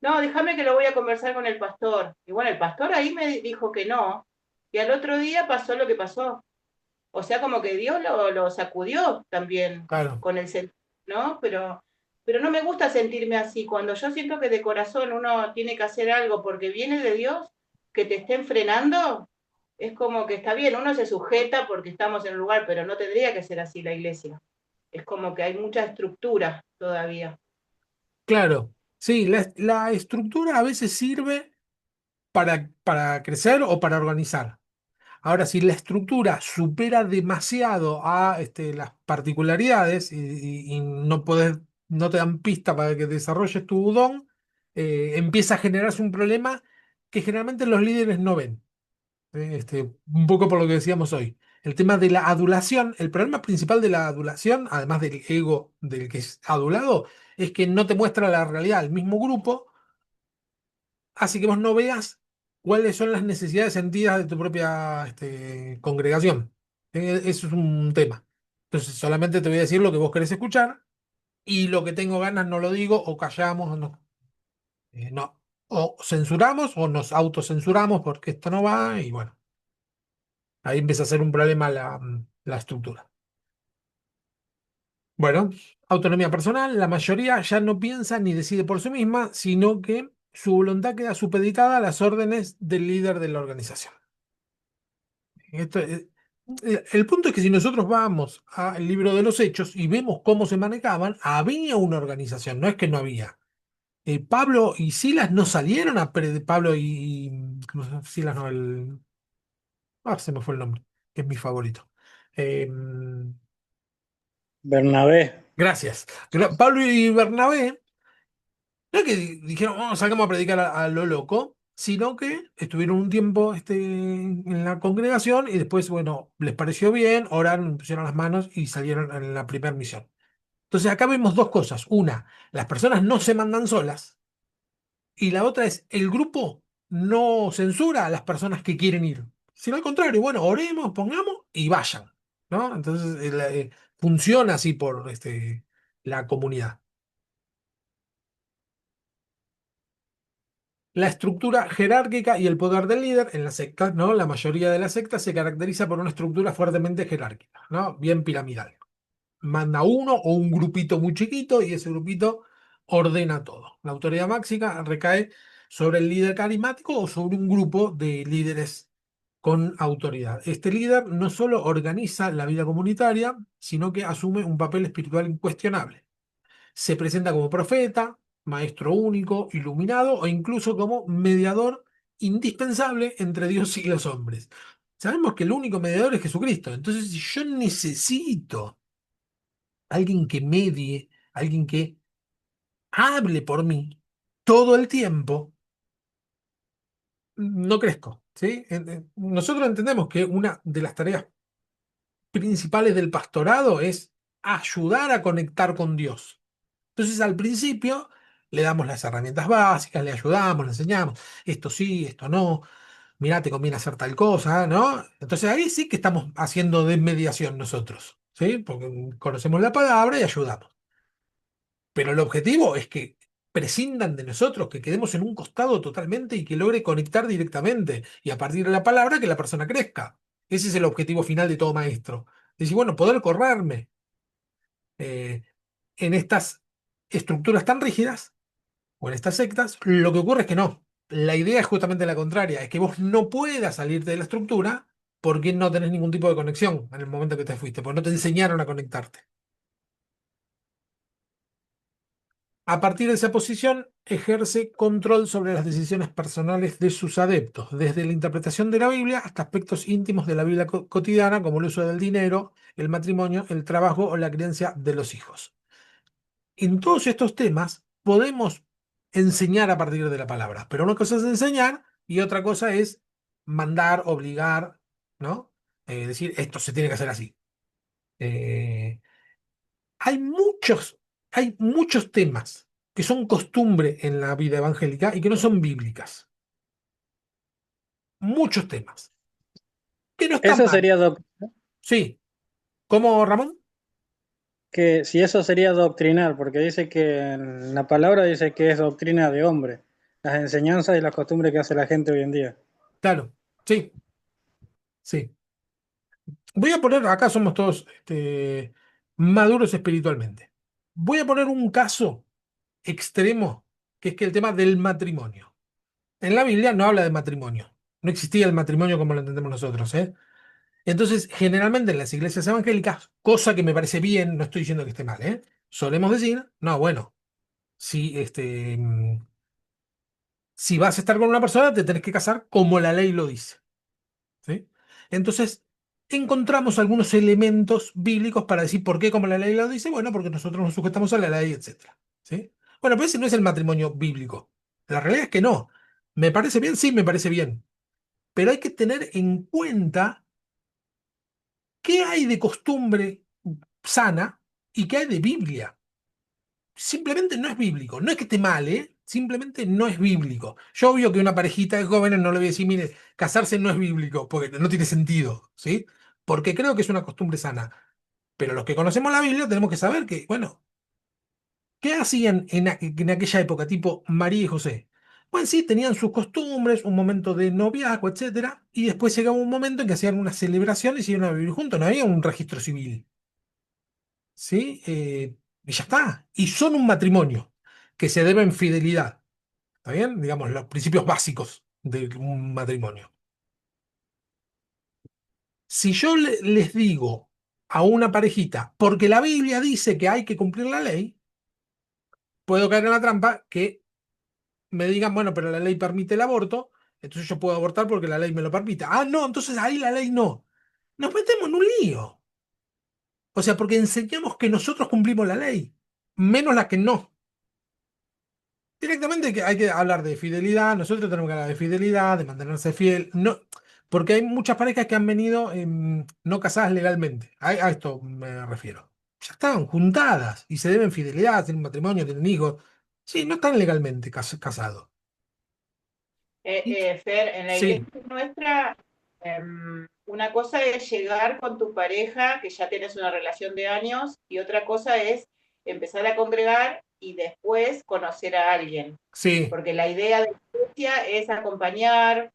no, déjame que lo voy a conversar con el pastor. Y bueno, el pastor ahí me dijo que no, y al otro día pasó lo que pasó. O sea, como que Dios lo sacudió también claro. con el sentido, ¿no? Pero no me gusta sentirme así. Cuando yo siento que de corazón uno tiene que hacer algo porque viene de Dios, que te estén frenando, es como que está bien, uno se sujeta porque estamos en el lugar, pero no tendría que ser así la iglesia. Es como que hay mucha estructura todavía. Claro. Sí, la estructura a veces sirve para crecer o para organizar. Ahora, si la estructura supera demasiado a las particularidades y no te dan pista para que desarrolles tu don, empieza a generarse un problema que generalmente los líderes no ven. Un poco por lo que decíamos hoy. El tema de la adulación, el problema principal de la adulación, además del ego del que es adulado, es que no te muestra la realidad. El mismo grupo hace que vos no veas cuáles son las necesidades sentidas de tu propia congregación. Eso es un tema. Entonces, solamente te voy a decir lo que vos querés escuchar y lo que tengo ganas no lo digo o callamos o no. No. O censuramos o nos autocensuramos porque esto no va y bueno, ahí empieza a ser un problema la estructura. Bueno, autonomía personal, la mayoría ya no piensa ni decide por sí misma, sino que su voluntad queda supeditada a las órdenes del líder de la organización. El punto es que si nosotros vamos al libro de los Hechos y vemos cómo se manejaban, había una organización, no es que no había. Pablo y Silas no salieron Pablo ¿cómo se llama? Silas no, se me fue el nombre, que es mi favorito. Eh, Bernabé. gracias. Pablo y Bernabé, no es que dijeron, vamos, salgamos a predicar a lo loco, sino que estuvieron un tiempo en la congregación y después, bueno, les pareció bien, oraron, pusieron las manos y salieron en la primera misión. Entonces acá vemos dos cosas. Una, las personas no se mandan solas y la otra es, el grupo no censura a las personas que quieren ir, sino al contrario, bueno, oremos, pongamos y vayan, ¿no? Entonces funciona así por la comunidad. La estructura jerárquica y el poder del líder en la secta, ¿no? La mayoría de las sectas se caracteriza por una estructura fuertemente jerárquica, ¿no? Bien piramidal. Manda uno o un grupito muy chiquito y ese grupito ordena todo. La autoridad máxima recae sobre el líder carismático o sobre un grupo de líderes con autoridad. Este líder no solo organiza la vida comunitaria, sino que asume un papel espiritual incuestionable. Se presenta como profeta, maestro único, iluminado o incluso como mediador indispensable entre Dios y los hombres. Sabemos que el único mediador es Jesucristo. Entonces, si yo necesito alguien que medie, alguien que hable por mí todo el tiempo, no crezco, ¿sí? Nosotros entendemos que una de las tareas principales del pastorado es ayudar a conectar con Dios. Entonces, al principio le damos las herramientas básicas, le ayudamos, le enseñamos, esto sí, esto no, mirá, te conviene hacer tal cosa, ¿no? Entonces ahí sí que estamos haciendo de mediación nosotros, ¿sí? Porque conocemos la palabra y ayudamos. Pero el objetivo es que prescindan de nosotros, que quedemos en un costado totalmente y que logre conectar directamente. Y a partir de la palabra que la persona crezca. Ese es el objetivo final de todo maestro. Es decir, bueno, poder correrme eh, en estas estructuras tan rígidas o en estas sectas, lo que ocurre es que no. La idea es justamente la contraria, es que vos no puedas salirte de la estructura porque no tenés ningún tipo de conexión en el momento que te fuiste, porque no te enseñaron a conectarte. A partir de esa posición, ejerce control sobre las decisiones personales de sus adeptos, desde la interpretación de la Biblia hasta aspectos íntimos de la vida cotidiana, como el uso del dinero, el matrimonio, el trabajo o la crianza de los hijos. En todos estos temas podemos enseñar a partir de la palabra, pero una cosa es enseñar y otra cosa es mandar, obligar, ¿no? Decir, esto se tiene que hacer así. Eh, hay hay muchos temas que son costumbre en la vida evangélica y que no son bíblicas. Muchos temas. Que no están Eso mal. sería Sí. ¿Cómo, Ramón? que si eso sería doctrinar, porque dice que en la palabra dice que es doctrina de hombre, las enseñanzas y las costumbres que hace la gente hoy en día. Claro. Sí, sí. Voy a poner, acá somos todos maduros espiritualmente. Voy a poner un caso extremo, que es que el tema del matrimonio. En la Biblia no habla de matrimonio. No existía el matrimonio como lo entendemos nosotros, ¿eh? Entonces, generalmente en las iglesias evangélicas, cosa que me parece bien, no estoy diciendo que esté mal, ¿eh? Solemos decir, no, bueno, si, si vas a estar con una persona, te tenés que casar como la ley lo dice, ¿sí? Entonces, encontramos algunos elementos bíblicos para decir por qué como la ley lo dice, bueno, porque nosotros nos sujetamos a la ley, etcétera, ¿sí? Bueno, pero ese no es el matrimonio bíblico. La realidad es que no. ¿Me parece bien? Sí, me parece bien. Pero hay que tener en cuenta qué hay de costumbre sana y qué hay de Biblia. Simplemente no es bíblico. No es que esté mal, ¿eh? Simplemente no es bíblico. Yo obvio que una parejita de jóvenes no le voy a decir, mire, casarse no es bíblico, porque no tiene sentido, ¿sí? Porque creo que es una costumbre sana. Pero los que conocemos la Biblia tenemos que saber que, bueno, ¿qué hacían en aquella época, tipo María y José? Pues sí, tenían sus costumbres, un momento de noviazgo, etcétera, y después llegaba un momento en que hacían una celebración y se iban a vivir juntos. No había un registro civil. ¿Sí? Y ya está. Y son un matrimonio que se debe en fidelidad. ¿Está bien? Digamos, los principios básicos de un matrimonio. Si yo les digo a una parejita, porque la Biblia dice que hay que cumplir la ley, puedo caer en la trampa que me digan, bueno, pero la ley permite el aborto, entonces yo puedo abortar porque la ley me lo permite. Ah, no, entonces ahí la ley no. Nos metemos en un lío. O sea, porque enseñamos que nosotros cumplimos la ley, menos la que no. Directamente hay que hablar de fidelidad, nosotros tenemos que hablar de fidelidad, de mantenerse fiel, no, porque hay muchas parejas que han venido no casadas legalmente, a esto me refiero. Ya están juntadas y se deben fidelidad, tienen matrimonio, tienen hijos, sí, no están legalmente casados. Y- Fer, en la iglesia Sí, nuestra, una cosa es llegar con tu pareja, que ya tienes una relación de años, y otra cosa es empezar a congregar y después conocer a alguien. sí, Porque la idea de la iglesia es acompañar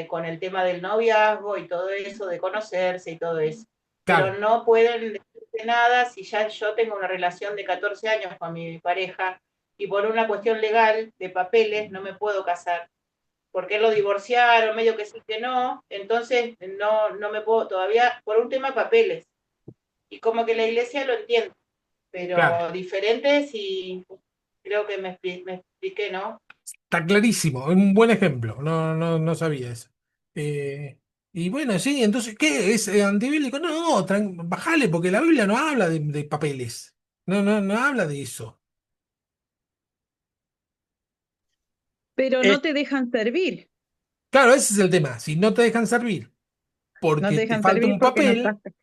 con el tema del noviazgo y todo eso, de conocerse y todo eso. Pero claro, no pueden decirte nada si ya yo tengo una relación de 14 años con mi pareja y por una cuestión legal de papeles no me puedo casar porque lo divorciaron, medio que sí que no, entonces no me puedo todavía, por un tema de papeles, y como que la iglesia lo entiende, pero Claro, diferente sí, creo que me expliqué, ¿no? está clarísimo, es un buen ejemplo, no sabía eso. Eh, y bueno, sí, entonces, ¿qué es antibíblico? No, bajale, porque la Biblia no habla de papeles, no habla de eso. Pero Es no te dejan servir, Claro, ese es el tema, si no te dejan servir no porque te te dejan falta servir un porque no papel,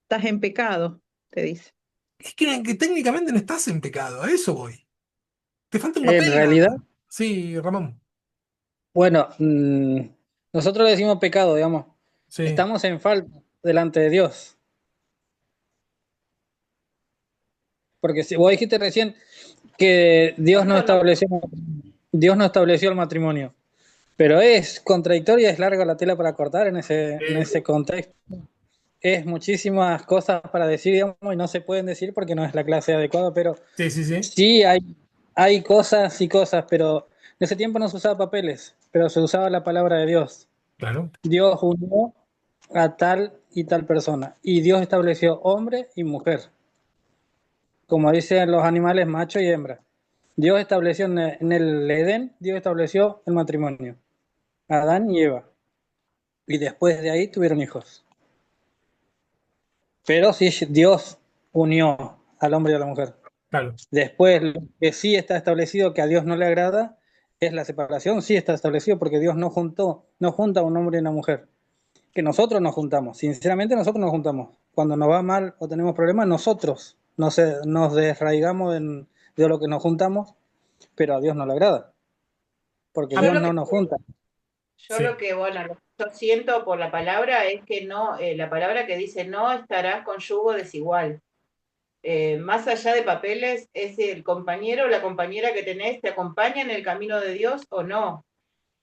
estás en pecado, te dice. es que técnicamente no estás en pecado, a eso voy. Te falta un en papel nada realidad, más. Sí, Ramón. bueno, nosotros le decimos pecado, digamos. Sí. Estamos en falta delante de Dios. Porque si vos dijiste recién que Tanto no. Dios no estableció el matrimonio, pero es contradictoria, es larga la tela para cortar en Sí, ese contexto. Es muchísimas cosas para decir, digamos, y no se pueden decir porque no es la clase adecuada, pero sí, sí, sí, sí hay cosas y cosas, pero en ese tiempo no se usaba papeles, pero se usaba la palabra de Dios. claro. Dios unió a tal y tal persona, y Dios estableció hombre y mujer, como dicen los animales, macho y hembra. Dios estableció en el Edén, Dios estableció el matrimonio, Adán y Eva, y después de ahí tuvieron hijos. Pero sí, Dios unió al hombre y a la mujer. Claro. Después, lo que sí está establecido que a Dios no le agrada es la separación, sí está establecido porque Dios no junta a un hombre y una mujer. Que nosotros nos juntamos, sinceramente nosotros nos juntamos. Cuando nos va mal o tenemos problemas, nosotros nos desraigamos de lo que nos juntamos, pero a Dios no le agrada, porque Ah, Yo Dios lo que no nos junta. sí, bueno, lo que yo siento por la palabra es que no, la palabra que dice no estarás con yugo desigual. Más allá de papeles, es el compañero o la compañera que tenés, ¿te acompaña en el camino de Dios o no?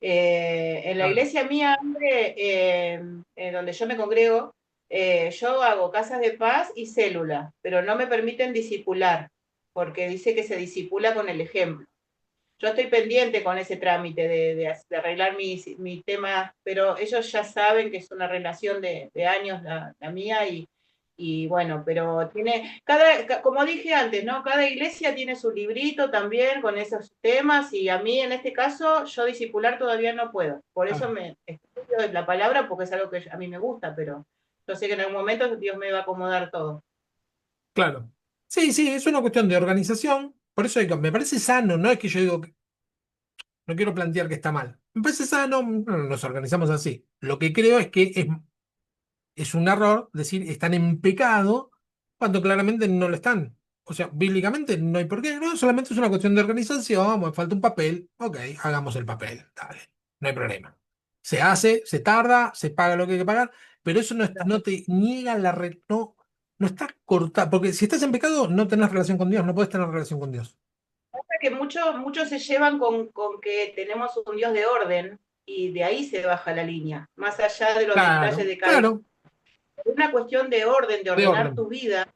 En la claro. iglesia mía, hombre, donde yo me congrego, yo hago casas de paz y célula, pero no me permiten discipular, porque dice que se disipula con el ejemplo. Yo estoy pendiente con ese trámite de arreglar mi tema, pero ellos ya saben que es una relación de años la mía y bueno, pero tiene, como dije antes, ¿no? Cada iglesia tiene su librito también con esos temas y a mí en este caso yo discipular todavía no puedo. Por eso Claro, me estudio la palabra porque es algo que a mí me gusta, pero yo sé que en algún momento Dios me va a acomodar todo. claro. Sí, sí, es una cuestión de organización. Por eso digo, me parece sano, no es que yo digo, no quiero plantear que está mal. Me parece sano, nos organizamos así. Lo que creo es que es un error decir están en pecado cuando claramente no lo están. O sea, bíblicamente no hay por qué, no, solamente es una cuestión de organización, me falta un papel, ok, hagamos el papel, dale, no hay problema. Se hace, se tarda, se paga lo que hay que pagar, pero eso no te niega no está cortado, porque si estás en pecado no tenés relación con Dios, no puedes tener relación con Dios. Que muchos se llevan con que tenemos un Dios de orden y de ahí se baja la línea, más allá de los detalles Claro, de cada. claro, Es una cuestión de orden, de de ordenar orden. tu vida.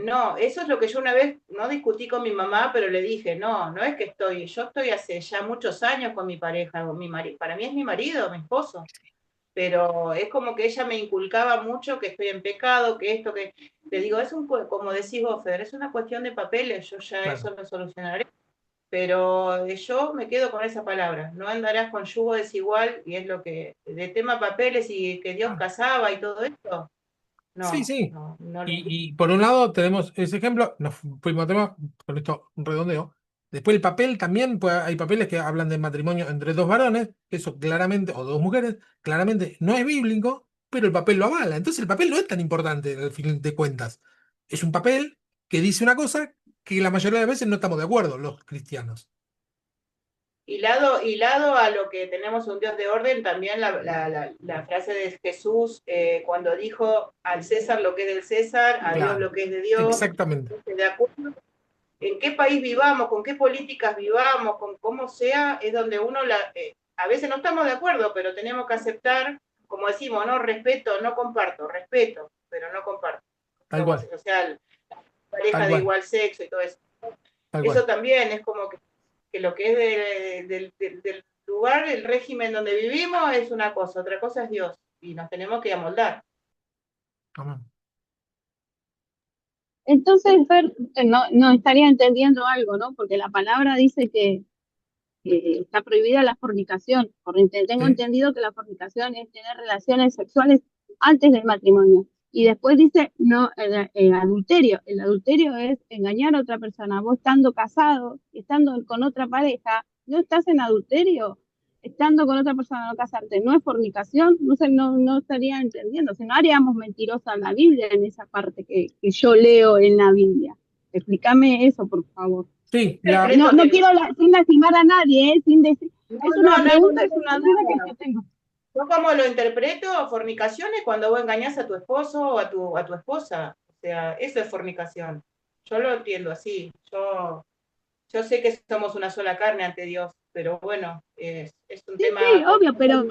No, eso es lo que yo una vez no discutí con mi mamá, pero le dije, no es que yo estoy hace ya muchos años con mi pareja, con mi marido, para mí es mi marido, mi esposo, pero es como que ella me inculcaba mucho que estoy en pecado, que esto, que le digo, como decís vos, Feder, es una cuestión de papeles, yo ya Claro. eso lo solucionaré, pero yo me quedo con esa palabra, no andarás con yugo desigual, y es lo que, de tema papeles y que Dios Ah, casaba y todo esto, sí, no, sí. no. Y por un lado tenemos ese ejemplo, nos fuimos a tema, con esto un redondeo. Después el papel también, pues hay papeles que hablan de matrimonio entre dos varones, que eso claramente, o dos mujeres, claramente no es bíblico, pero el papel lo avala. Entonces el papel no es tan importante al fin de cuentas. Es un papel que dice una cosa que la mayoría de veces no estamos de acuerdo los cristianos. Hilado a lo que tenemos un Dios de orden, también la frase de Jesús cuando dijo al César lo que es del César, a Dios Claro, lo que es de Dios, exactamente, de acuerdo en qué país vivamos, con qué políticas vivamos, con cómo sea, es donde uno a veces no estamos de acuerdo, pero tenemos que aceptar, como decimos, no respeto, no comparto, respeto, pero no comparto. tal Lo cual, homosexual, tal pareja de cual, igual sexo y todo eso. tal Eso cual. también es como que lo que es lugar, el régimen donde vivimos es una cosa, otra cosa es Dios. Y nos tenemos que amoldar. Amén. Entonces, Fer, no estaría entendiendo algo, ¿no? Porque la palabra dice que está prohibida la fornicación. Tengo Sí, entendido que la fornicación es tener relaciones sexuales antes del matrimonio. Y después dice, no, el adulterio. El adulterio es engañar a otra persona. Vos estando casado, estando con otra pareja, no estás en adulterio. Estando con otra persona, no casarte, no es fornicación, no sé, no estaría entendiendo. Si no haríamos mentirosa la Biblia en esa parte que yo leo en la Biblia. Explícame eso, por favor. sí, No quiero sin lastimar a nadie, sin decir. Es una pregunta, es una duda que yo tengo. Yo como lo interpreto, fornicación es cuando vos engañás a tu esposo o a tu esposa. O sea, eso es fornicación. Yo lo entiendo así. Yo sé que somos una sola carne ante Dios, pero bueno, es un tema. Sí, obvio, pero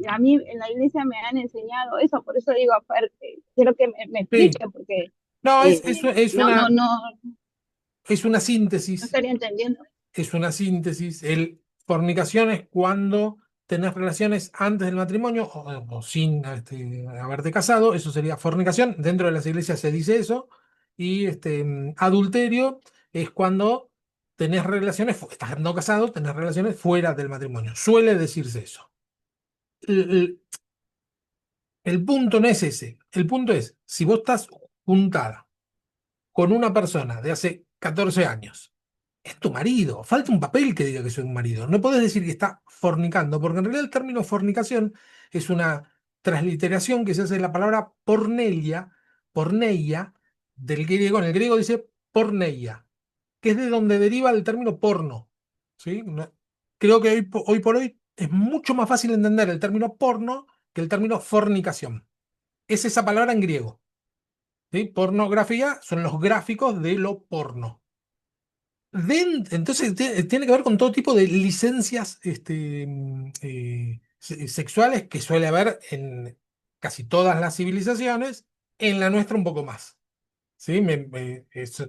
a mí en la iglesia me han enseñado eso, por eso digo, quiero que me sí. explique, porque No, no es una síntesis. estaría entendiendo. Es una síntesis. Fornicación es cuando tenés relaciones antes del matrimonio o sin haberte casado. Eso sería fornicación. Dentro de las iglesias se dice eso. Y adulterio es cuando tenés relaciones, estás no casado, tenés relaciones fuera del matrimonio. Suele decirse eso. El, el- el punto no es ese. El punto es, si vos estás juntada con una persona de hace 14 años, es tu marido. Falta un papel que diga que soy un marido. No podés decir que está fornicando, porque en realidad el término fornicación es una transliteración que se hace de la palabra porneia, del griego. En el griego dice porneia, que es de donde deriva el término porno. ¿Sí? Creo que hoy por hoy es mucho más fácil entender el término porno que el término fornicación. Es esa palabra en griego. ¿Sí? Pornografía son los gráficos de lo porno. Entonces tiene que ver con todo tipo de licencias sexuales que suele haber en casi todas las civilizaciones, en la nuestra un poco más. ¿Sí?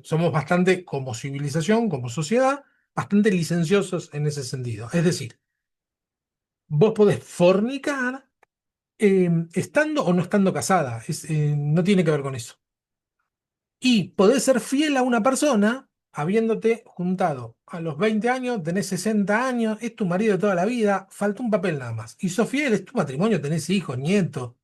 Somos bastante, como civilización, como sociedad, bastante licenciosos en ese sentido. Es decir, vos podés fornicar estando o no estando casada. No tiene que ver con eso. Y podés ser fiel a una persona habiéndote juntado a los 20 años, tenés 60 años, es tu marido de toda la vida, falta un papel nada más. Y sos fiel, es tu matrimonio, tenés hijos, nietos.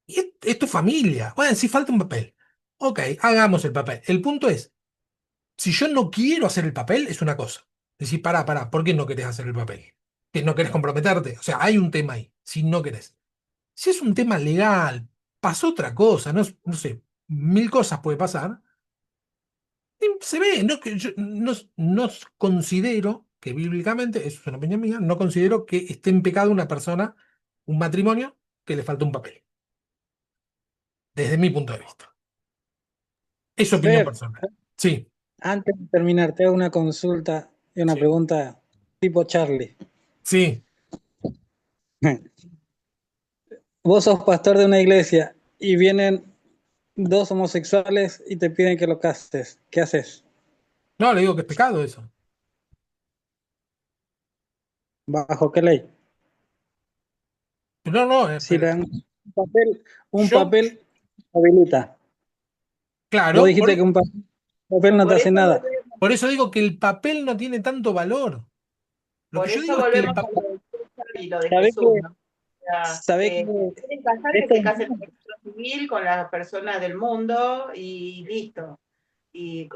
Y es tu familia. Bueno, sí falta un papel. Ok, hagamos el papel. El punto es, si yo no quiero hacer el papel, es una cosa. Decís, pará, ¿por qué no querés hacer el papel? Que no querés comprometerte. O sea, hay un tema ahí, si no querés. Si es un tema legal, pasó otra cosa, no sé, mil cosas puede pasar. Se ve, no, que yo no considero que bíblicamente, eso es una opinión mía, no considero que esté en pecado una persona, un matrimonio, que le falta un papel, desde mi punto de vista. Es opinión Fer, personal. Sí, antes de terminar, te hago una consulta y una sí, pregunta tipo Charlie. sí. Vos sos pastor de una iglesia y vienen dos homosexuales y te piden que lo cases. ¿Qué haces? No, le digo que es pecado eso. ¿Bajo qué ley? No, Si le dan un yo, papel habilita. Vos claro, dijiste que un papel no te Por hace eso nada. por eso digo que el papel no tiene tanto valor. Lo que Por yo eso digo es que el volvemos a papel... lo de César y lo de ¿Sabés Jesús, que, ¿no? O sea, sabés que si quieren casar, que esto, se casen en el registro civil con las personas del mundo y listo. Y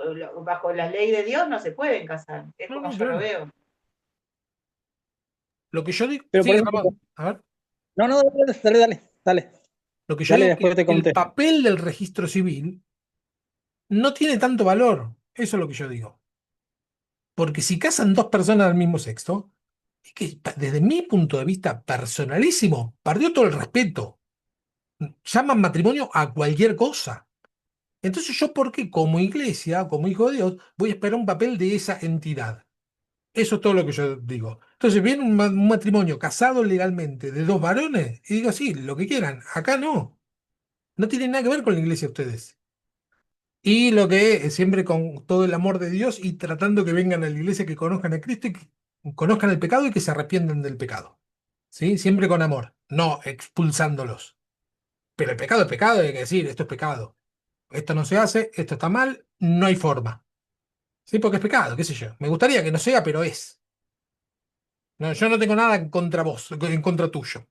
bajo la ley de Dios no se pueden casar, es No, como no, yo lo claro. veo. pero Lo que yo digo... por Sí, ejemplo, Ramón, a ver. no, dale, Lo que yo dale, digo es después que te el contesto. papel del registro civil no tiene tanto valor. Eso es lo que yo digo. Porque si casan dos personas del mismo sexo, es que desde mi punto de vista personalísimo, perdió todo el respeto. Llaman matrimonio a cualquier cosa. Entonces yo, ¿por qué como iglesia, como hijo de Dios, voy a esperar un papel de esa entidad? Eso es todo lo que yo digo. Entonces viene un matrimonio casado legalmente de dos varones y digo, sí, lo que quieran. Acá no. No tiene nada que ver con la iglesia ustedes. Y lo que es siempre con todo el amor de Dios y tratando que vengan a la iglesia, que conozcan a Cristo y que conozcan el pecado y que se arrepientan del pecado. ¿Sí? Siempre con amor, no expulsándolos. Pero el pecado es pecado, hay que decir, esto es pecado. Esto no se hace, esto está mal, no hay forma. ¿Sí? Porque es pecado, qué sé yo. Me gustaría que no sea, pero es. No, yo no tengo nada en contra vos, en contra tuyo.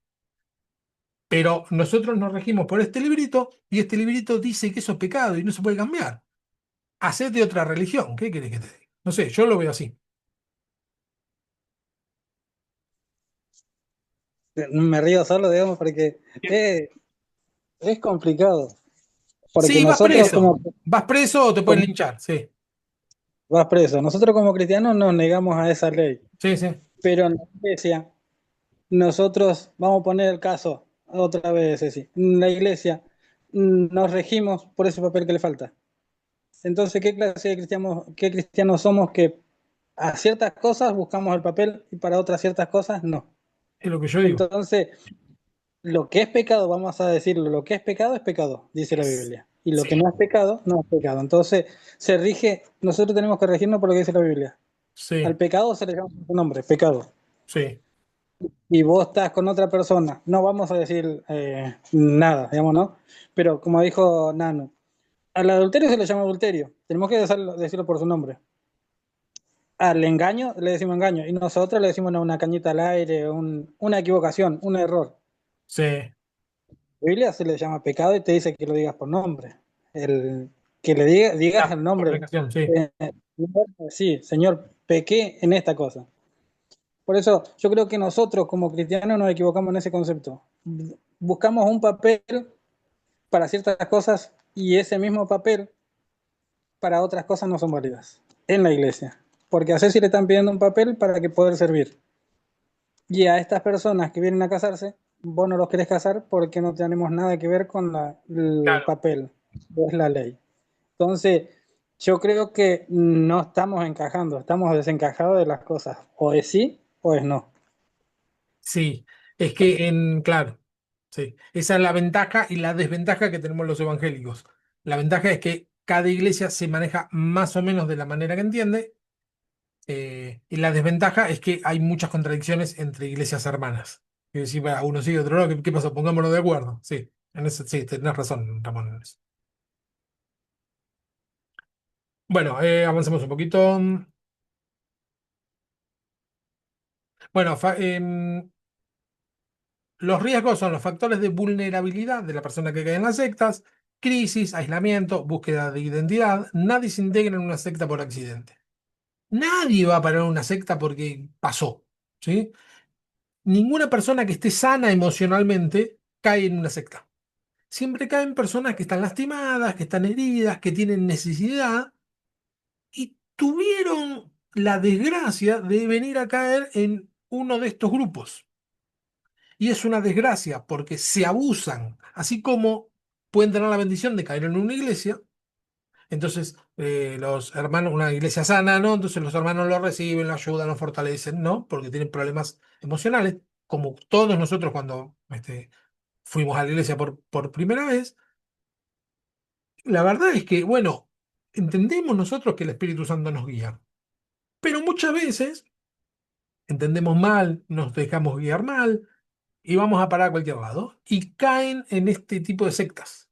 Pero nosotros nos regimos por este librito y este librito dice que eso es pecado y no se puede cambiar. Hacete otra religión, ¿qué querés que te diga? No sé, yo lo veo así. Me río solo, digamos, porque es complicado. Porque Sí, nosotros como vas preso o te pueden como- linchar, sí, vas preso, nosotros como cristianos nos negamos a esa ley, sí, sí, pero en la iglesia nosotros, vamos a poner el caso otra vez, Ceci, en la iglesia nos regimos por ese papel que le falta. Entonces, ¿qué clase de qué cristianos somos que a ciertas cosas buscamos el papel y para otras ciertas cosas no? es lo que yo digo. Entonces, lo que es pecado, vamos a decirlo, lo que es pecado, dice la Biblia. Y lo que Sí, no es pecado, no es pecado. Entonces, nosotros tenemos que regirnos por lo que dice la Biblia. Al sí, pecado se le llama por su nombre, pecado. sí, Y vos estás con otra persona, no vamos a decir nada, digamos, ¿no? Pero como dijo Nano, al adulterio se le llama adulterio, tenemos que decirlo por su nombre. Al engaño le decimos engaño, y nosotros le decimos no, una cañita al aire, una equivocación, un error. sí. Biblia se le llama pecado y te dice que lo digas por nombre. El, que digas La el nombre. fornicación, sí. Eh, sí, Señor, pequé en esta cosa. Por eso yo creo que nosotros como cristianos nos equivocamos en ese concepto. Buscamos un papel para ciertas cosas y ese mismo papel para otras cosas no son válidas en la iglesia. Porque a Ceci le están pidiendo un papel para que poder servir. Y a estas personas que vienen a casarse, vos no los querés casar porque no tenemos nada que ver con el Claro. papel, es la ley. Entonces, yo creo que no estamos encajando, estamos desencajados de las cosas. O es sí o es no. Sí, claro, sí, esa es la ventaja y la desventaja que tenemos los evangélicos. La ventaja es que cada iglesia se maneja más o menos de la manera que entiende, y la desventaja es que hay muchas contradicciones entre iglesias hermanas. Es decir, "Bueno, uno sigue, otro no, ¿qué pasa? Pongámonos de acuerdo". Sí, sí, tenés razón, Ramón, en eso. Bueno, avancemos un poquito. Bueno, los riesgos son los factores de vulnerabilidad de la persona que cae en las sectas, crisis, aislamiento, búsqueda de identidad. Nadie se integra en una secta por accidente. Nadie va a parar en una secta porque pasó, ¿sí? Ninguna persona que esté sana emocionalmente cae en una secta. Siempre caen personas que están lastimadas, que están heridas, que tienen necesidad y tuvieron la desgracia de venir a caer en uno de estos grupos. Y es una desgracia porque se abusan, así como pueden tener la bendición de caer en una iglesia. Entonces, los hermanos, una iglesia sana, ¿no? Entonces los hermanos lo reciben, lo ayudan, lo fortalecen, ¿no? Porque tienen problemas emocionales, como todos nosotros cuando fuimos a la iglesia por primera vez. La verdad es que, bueno, entendemos nosotros que el Espíritu Santo nos guía, pero muchas veces entendemos mal, nos dejamos guiar mal y vamos a parar a cualquier lado y caen en este tipo de sectas.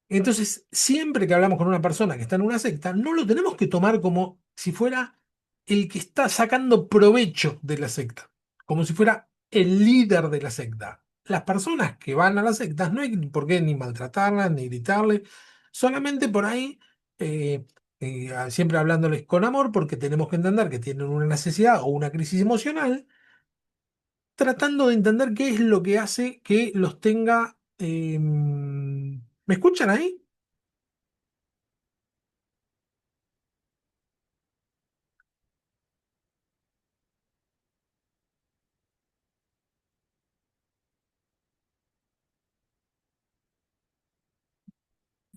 Entonces, siempre que hablamos con una persona que está en una secta, no lo tenemos que tomar como si fuera el que está sacando provecho de la secta, como si fuera el líder de la secta. Las personas que van a las sectas no hay por qué ni maltratarlas, ni gritarles, solamente por ahí, siempre hablándoles con amor, porque tenemos que entender que tienen una necesidad o una crisis emocional, tratando de entender qué es lo que hace que los tenga... ¿me escuchan ahí?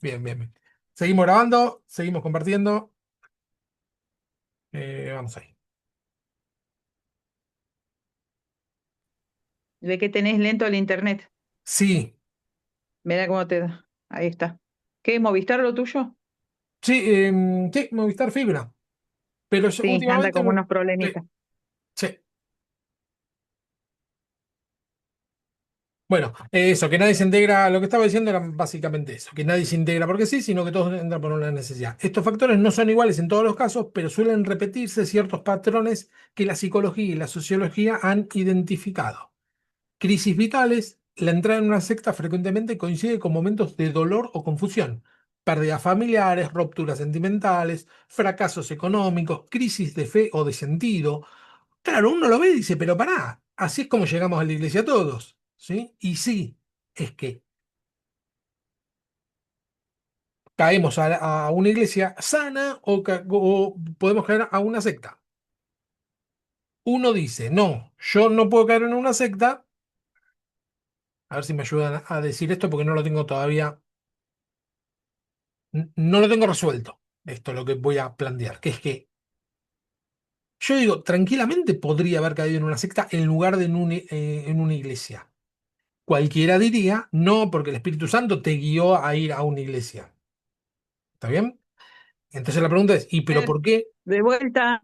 Bien, bien, bien. Seguimos grabando, seguimos compartiendo. Vamos ahí. Ve que tenés lento el internet. Sí, Mira cómo te da. Ahí está. ¿Qué, Movistar lo tuyo? Sí, sí, Movistar Fibra. Pero Sí, anda últimamente, como unos sí, problemitas. sí. Bueno, eso, que nadie se integra, lo que estaba diciendo era básicamente eso, que nadie se integra porque sí, sino que todos entran por una necesidad. Estos factores no son iguales en todos los casos, pero suelen repetirse ciertos patrones que la psicología y la sociología han identificado. Crisis vitales, la entrada en una secta frecuentemente coincide con momentos de dolor o confusión, pérdidas familiares, rupturas sentimentales, fracasos económicos, crisis de fe o de sentido. Claro, uno lo ve y dice, pero pará, así es como llegamos a la iglesia todos, ¿sí? Y sí, es que caemos a una iglesia sana o podemos caer a una secta. Uno dice, no, yo no puedo caer en una secta, a ver si me ayudan a decir esto porque no lo tengo todavía, no lo tengo resuelto. Esto es lo que voy a plantear, que es que yo digo, tranquilamente podría haber caído en una secta en lugar de en una iglesia. Cualquiera diría, no, porque el Espíritu Santo te guió a ir a una iglesia. ¿Está bien? Entonces la pregunta es, ¿y pero Fer, por qué? de vuelta,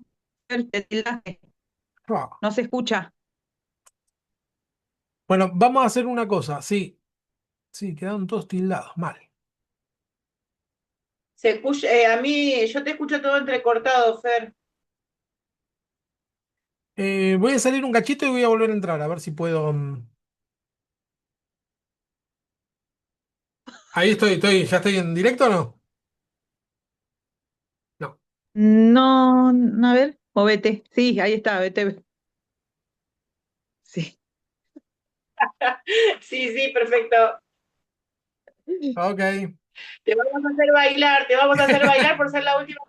Fer, te tildaste. Ah, No se escucha. bueno, vamos a hacer una cosa. Sí, sí, quedaron todos tildados. Mal. Se escucha, a mí, yo te escucho todo entrecortado, Fer. Voy a salir un cachito y voy a volver a entrar, a ver si puedo. Ahí ¿ya estoy en directo o no? No. No, a ver, movete. Sí, ahí está, vete. Sí. Sí, sí, perfecto. Ok. Te vamos a hacer bailar, te vamos a hacer bailar por ser la última.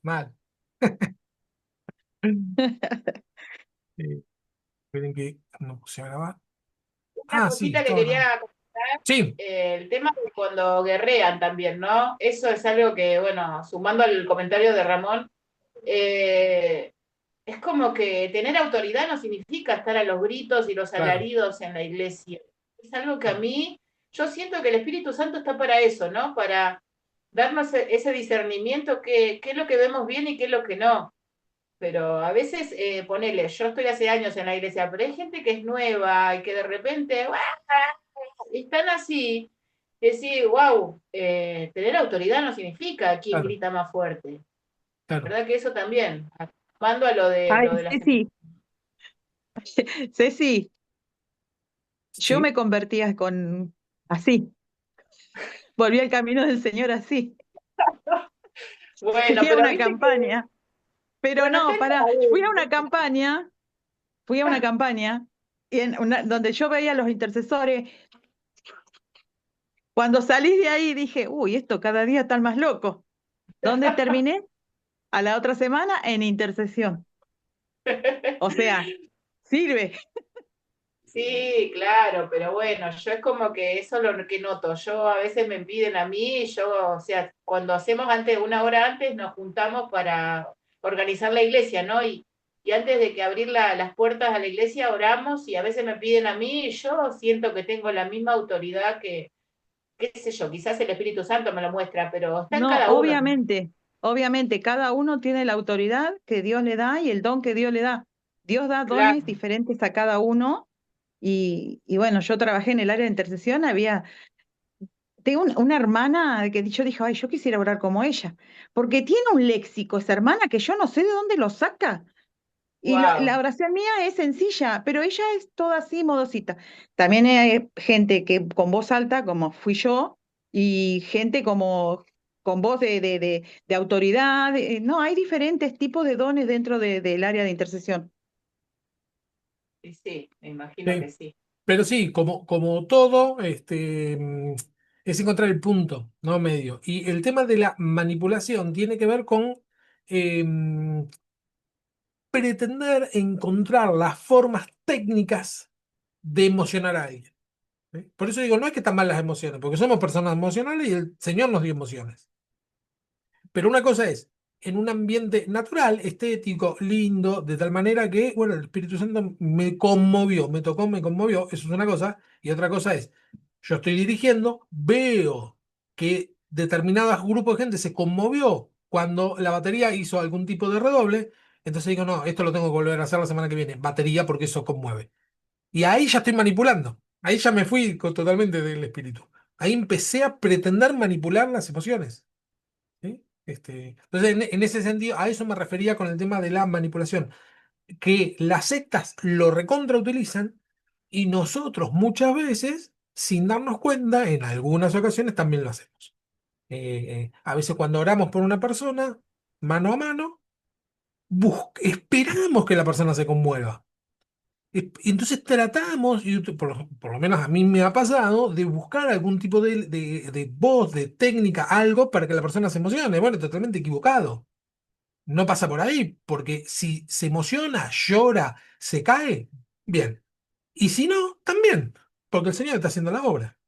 Mal. Eh, Esperen que no puse a grabar. Una Ah, sí, cosita que estaba grabando. quería, Sí, el tema de cuando guerrean también, ¿no? Eso es algo que, bueno, sumando al comentario de Ramón, eh, es como que tener autoridad no significa estar a los gritos y los claro, alaridos en la iglesia. Es algo que a claro, mí, yo siento que el Espíritu Santo está para eso, ¿no? Para darnos ese discernimiento, qué es lo que vemos bien y qué es lo que no. Pero a veces, ponele, yo estoy hace años en la iglesia, pero hay gente que es nueva y que de repente, ¡guau! Están así, decir, wow, tener autoridad no significa quién claro, grita más fuerte. claro. ¿Verdad que eso también? Mando a lo de Ay, la Ceci, Ceci, yo Sí, me convertía con así. Volví al camino del Señor así. Bueno, Fui a pero una viste que, campaña, pero bueno, está no, en pará, la fui a una campaña y donde yo veía a los intercesores. Cuando salí de ahí dije, uy, esto cada día está más loco. ¿Dónde terminé? A la otra semana en intercesión. O sea, sirve. Sí, claro, pero bueno, yo es como que eso es lo que noto. Yo a veces me piden a mí, y yo, o sea, cuando hacemos antes, una hora antes, nos juntamos para organizar la iglesia, ¿no? Y antes de que abrir las puertas a la iglesia, oramos y a veces me piden a mí y yo siento que tengo la misma autoridad que, qué sé yo, quizás el Espíritu Santo me lo muestra, pero está en No, cada uno. obviamente, cada uno tiene la autoridad que Dios le da y el don que Dios le da. Dios da dones Claro, diferentes a cada uno y bueno, yo trabajé en el área de intercesión, tengo una hermana que yo dije, ay, yo quisiera orar como ella, porque tiene un léxico esa hermana que yo no sé de dónde lo saca. Y la wow. oración mía es sencilla, pero ella es toda así, modosita. También hay gente que con voz alta, como fui yo, y gente como con voz de autoridad. No, hay diferentes tipos de dones dentro del área de intercesión. Sí, sí, me imagino que sí. sí. Pero sí, como todo, es encontrar el punto, no medio. Y el tema de la manipulación tiene que ver con pretender encontrar las formas técnicas de emocionar a alguien. ¿Sí? Por eso digo, no es que están mal las emociones, porque somos personas emocionales y el Señor nos dio emociones. Pero una cosa es, en un ambiente natural, estético, lindo, de tal manera que, bueno, el Espíritu Santo me conmovió, me tocó, me conmovió, eso es una cosa, y otra cosa es, yo estoy dirigiendo, veo que determinado grupo de gente se conmovió cuando la batería hizo algún tipo de redoble, entonces digo, no, esto lo tengo que volver a hacer la semana que viene, batería porque eso conmueve. Y ahí ya estoy manipulando, ahí ya me fui totalmente del espíritu. Ahí empecé a pretender manipular las emociones. ¿Sí? Entonces, en ese sentido, a eso me refería con el tema de la manipulación, que las sectas lo recontrautilizan y nosotros muchas veces, sin darnos cuenta, en algunas ocasiones también lo hacemos. A veces cuando oramos por una persona, mano a mano, esperamos que la persona se conmueva. Y entonces tratamos, y por lo menos a mí me ha pasado, de buscar algún tipo de voz, de técnica, algo para que la persona se emocione. Bueno, totalmente equivocado. No pasa por ahí, porque si se emociona, llora, se cae, bien. Y si no, también, porque el Señor está haciendo la obra.